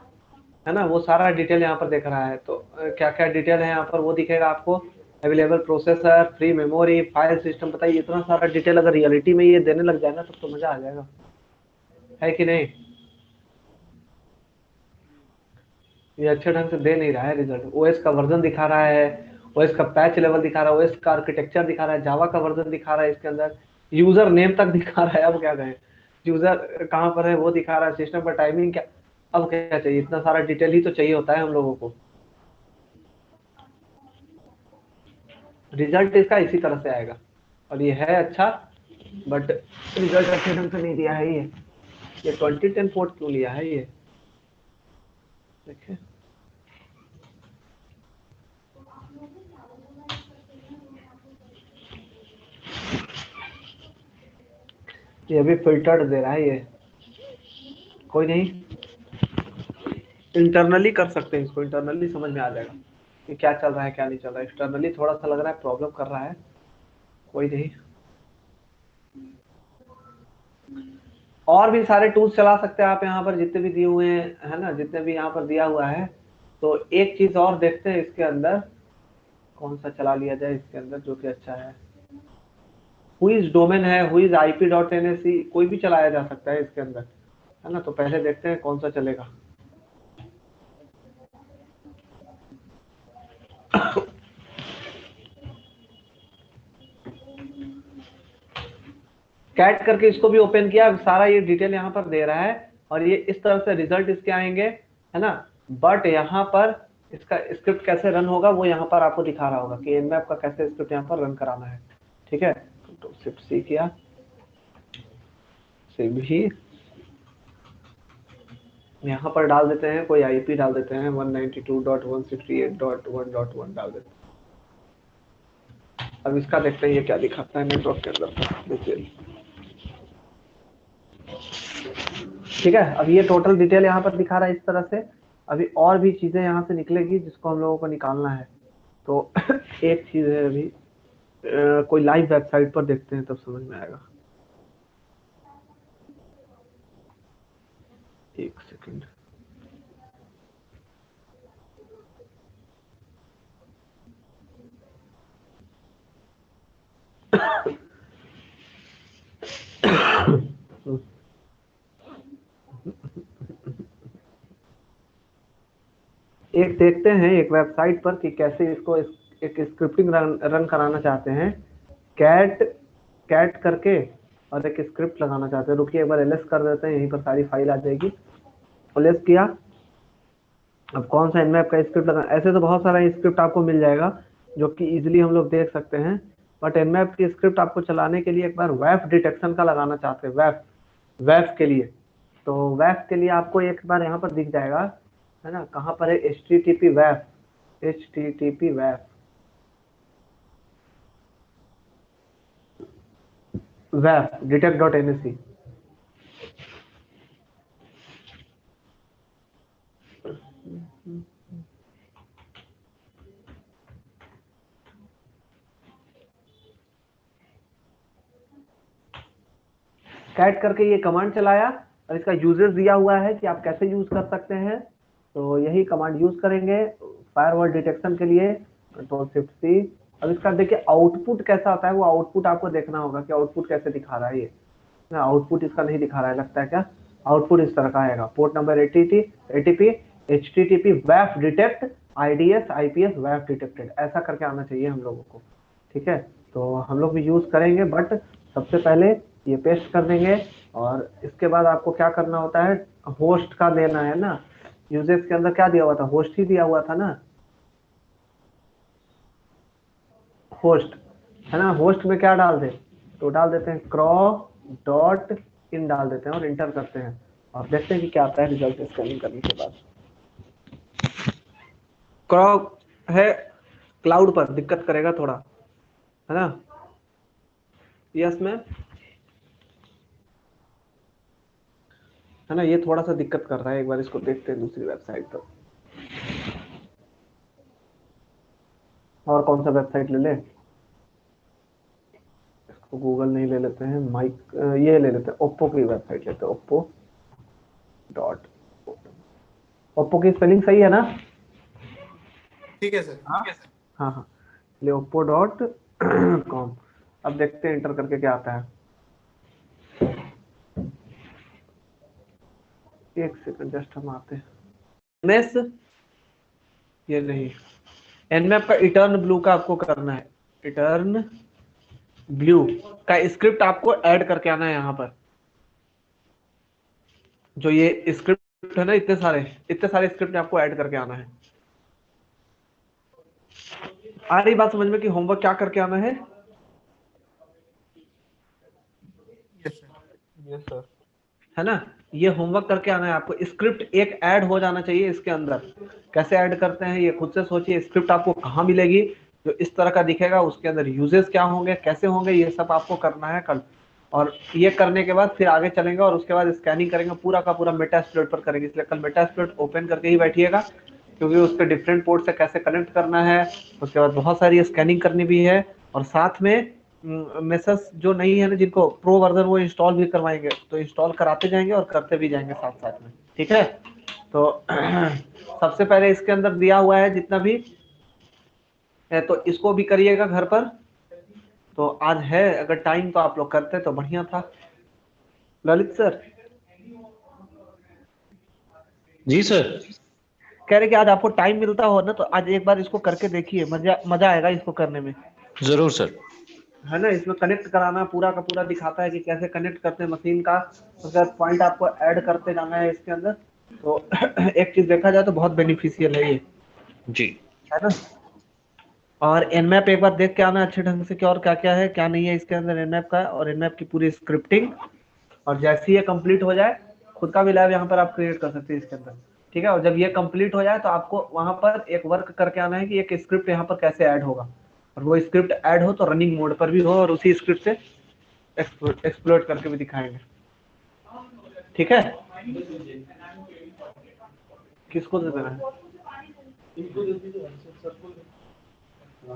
A: ना, वो सारा डिटेल यहाँ पर दिख रहा है। तो क्या क्या डिटेल है यहाँ पर वो दिखेगा आपको। Available processor, free memory, file system. बताइए इतना सारा डिटेल अगर रियलिटी में ये देने लग जाए ना तो मजा आ जाएगा, है कि नहीं। ये अच्छे ढंग से दे नहीं रहा है रिजल्ट। ओएस का वर्जन दिखा रहा है, ओएस का पैच लेवल दिखा रहा है, ओएस का आर्किटेक्चर दिखा रहा है, जावा का वर्जन दिखा रहा है, इसके अंदर यूजर नेम तक दिखा रहा है। अब क्या कहें, यूजर कहाँ पर है वो दिखा रहा है, सिस्टम पर टाइमिंग क्या। अब क्या चाहिए, इतना सारा डिटेल ही तो चाहिए होता है हम लोगों को। रिजल्ट इसका इसी तरह से आएगा और ये है अच्छा, बट रिजल्ट अच्छे ढंग से नहीं दिया है। ये 2010 पोर्ट क्यों लिया है ये। देखिए ये भी फिल्टर्ड दे रहा है, ये कोई नहीं, इंटरनली कर सकते हैं इसको, इंटरनली समझ में आ जाएगा कि क्या चल रहा है क्या नहीं चल रहा है। एक्सटर्नली थोड़ा सा लग रहा है प्रॉब्लम कर रहा है, कोई नहीं। और भी सारे टूल्स चला सकते हैं आप यहाँ पर, जितने भी दिए हुए हैं, है ना, जितने भी यहाँ पर दिया हुआ है। तो एक चीज और देखते हैं इसके अंदर, कौन सा चला लिया जाए इसके अंदर जो कि अच्छा है। हुईज डोमेन है, हुईज IP.NSE, कोई भी चलाया जा सकता है इसके अंदर, है ना। तो पहले देखते हैं कौन सा चलेगा। कैट करके इसको भी ओपन किया, सारा ये डिटेल यहाँ पर दे रहा है, और ये इस तरह से रिजल्ट इसके आएंगे, है ना। बट यहाँ पर इसका स्क्रिप्ट कैसे रन होगा वो यहाँ पर आपको दिखा रहा होगा कि Nmap का कैसे स्क्रिप्ट यहाँ पर रन कराना है। ठीक है, तो शिफ्ट C किया, से भी यहाँ पर डाल देते हैं, कोई IP डाल देते हैं 192.168.1.1 डाल देते हैं। अब इसका देखते हैं ये क्या दिखाता है नेटवर्क के अंदर, देखिए। ठीक है, अब ये टोटल डिटेल यहाँ पर दिखा रहा है इस तरह से। अभी और भी चीजें यहाँ से निकलेगी जिसको हम लोगों को निकालना है। तो एक चीज है अभी, कोई लाइव वेबसाइट पर देखते हैं तब समझ में आएगा। एक सेकंड, एक देखते हैं एक वेबसाइट पर कि कैसे इसको एक स्क्रिप्टिंग रन कराना चाहते हैं। कैट करके और एक स्क्रिप्ट लगाना चाहते हैं। रुकिए एक बार ls कर देते हैं, यहीं पर सारी फाइल आ जाएगी। ls किया, अब कौन सा Nmap का स्क्रिप्ट लगाना, ऐसे तो बहुत सारा स्क्रिप्ट आपको मिल जाएगा जो कि इजीली हम लोग देख सकते हैं। बट Nmap की स्क्रिप्ट आपको चलाने के लिए एक बार WAF डिटेक्शन का लगाना चाहते हैं, WAF के लिए। तो WAF के लिए आपको एक बार यहाँ पर दिख जाएगा, है ना, कहाँ पर है, HTTP WAF detect.nsc। कैट करके ये कमांड चलाया और इसका यूजेस दिया हुआ है कि आप कैसे यूज कर सकते हैं। तो यही कमांड यूज करेंगे फायरवॉल डिटेक्शन के लिए, कंट्रोल शिफ्ट C। अब इसका देखिए आउटपुट कैसा आता है, वो आउटपुट आपको देखना होगा कि आउटपुट कैसे दिखा रहा है। ये ना आउटपुट इसका नहीं दिखा रहा है लगता है क्या, आउटपुट इस तरह का आएगा, port number ATP HTTP WAF detect IDS IPS WAF detected, ऐसा करके आना चाहिए हम लोगों को। ठीक है, तो हम लोग भी यूज करेंगे, बट सबसे पहले ये पेस्ट कर देंगे। और इसके बाद आपको क्या करना होता है, होस्ट का देना है ना। यूजेस के अंदर क्या दिया हुआ था, होस्ट ही दिया हुआ था ना, होस्ट, है ना। होस्ट में क्या डाल दे, तो डाल देते हैं craw.in डाल देते हैं और इंटर करते हैं और देखते हैं कि क्या आता है रिजल्ट स्कैनिंग करने के बाद। क्रॉ है क्लाउड पर, दिक्कत करेगा थोड़ा, है ना। यस में, है ना, ये थोड़ा सा दिक्कत कर रहा है। एक बार इसको देखते हैं दूसरी वेबसाइट पर, और कौन सा वेबसाइट ले ले, इसको गूगल नहीं ले लेते हैं, माइक ये ले लेते हैं, ओप्पो की वेबसाइट लेते हैं, ओप्पो की स्पेलिंग सही है ना।
C: ठीक है सर।
A: हाँ हाँ, ले oppo.com। अब देखते हैं इंटर करके क्या आता है। एक सेकंड जस्ट हम आते हैं। एमएस ये नहीं, Nmap का इटर्न ब्लू का आपको करना है, इटर्न ब्लू का स्क्रिप्ट आपको ऐड करके आना है यहाँ पर। जो ये स्क्रिप्ट है ना, इतने सारे स्क्रिप्ट आपको ऐड करके आना है। आ रही बात समझ में कि होमवर्क क्या करके आना है।
B: यस सर,
A: है ना, ये होमवर्क करके आना है आपको। स्क्रिप्ट एक ऐड हो जाना चाहिए इसके अंदर। कैसे ऐड करते हैं ये खुद से सोचिए। स्क्रिप्ट आपको कहाँ मिलेगी जो इस तरह का दिखेगा, उसके अंदर यूजेस क्या होंगे, कैसे होंगे, ये सब आपको करना है कल। और ये करने के बाद फिर आगे चलेंगे और उसके बाद स्कैनिंग करेंगे, पूरा का पूरा मेटास्प्लॉइट पर करेंगे। इसलिए कल मेटास्प्लॉइट ओपन करके ही बैठिएगा, क्योंकि उसके डिफरेंट पोर्ट से कैसे कनेक्ट करना है, उसके बाद बहुत सारी स्कैनिंग करनी भी है। और साथ में मेसेज जो नहीं है ना, जिनको प्रो वर्जन, वो इंस्टॉल भी करवाएंगे, तो इंस्टॉल कराते जाएंगे और करते भी जाएंगे साथ साथ में, ठीक है। तो सबसे पहले इसके अंदर दिया हुआ है जितना भी है, तो इसको भी करिएगा घर पर। तो आज है, अगर टाइम तो आप लोग करते तो बढ़िया था। ललित सर
D: जी सर।
A: कह रहे कि आज आपको टाइम मिलता हो ना, तो आज एक बार इसको करके देखिए, मजा आएगा इसको करने में,
D: जरूर सर।
A: है ना। इसमें कनेक्ट कराना पूरा का पूरा दिखाता है कि कैसे कनेक्ट करते हैं मशीन का, उसका पॉइंट आपको ऐड करते जाना है इसके अंदर। तो एक चीज देखा जाए तो बहुत बेनिफिशियल है ये,
D: जी।
A: है ना। और एनमैप एक बार देख के आना अच्छे ढंग से, क्या और क्या क्या है क्या नहीं है इसके अंदर एनमैप का, और एनमैप की पूरी स्क्रिप्टिंग। और जैसे ही ये कंप्लीट हो जाए, खुद का भी लैब यहाँ पर आप क्रिएट कर सकते हैं इसके अंदर, ठीक है। और जब ये कंप्लीट हो जाए तो आपको वहां पर एक वर्क करके आना है कि एक स्क्रिप्ट यहाँ पर कैसे ऐड होगा, और वो स्क्रिप्ट ऐड हो तो रनिंग मोड पर भी हो, और उसी स्क्रिप्ट से एक्सप्लोर करके भी दिखाएंगे, ठीक है। किसको दे देना है?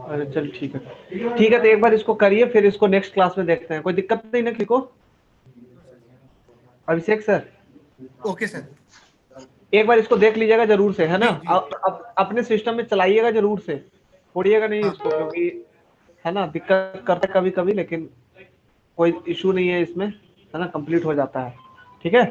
A: अरे चल ठीक है, ठीक है। तो एक बार इसको करिए, फिर इसको नेक्स्ट क्लास में देखते हैं। कोई दिक्कत नहीं ना किसी को? अभिषेक सर
C: ओके सर।
A: एक बार इसको देख लीजिएगा जरूर से, है ना।
C: जी, जी।
A: अपने सिस्टम में चलाइएगा जरूर से, छोड़िएगा नहीं
C: हाँ।
A: इसको, क्योंकि है ना दिक्कत करता है कभी कभी, लेकिन कोई इशू नहीं है इसमें, है ना, कंप्लीट हो जाता है, ठीक है।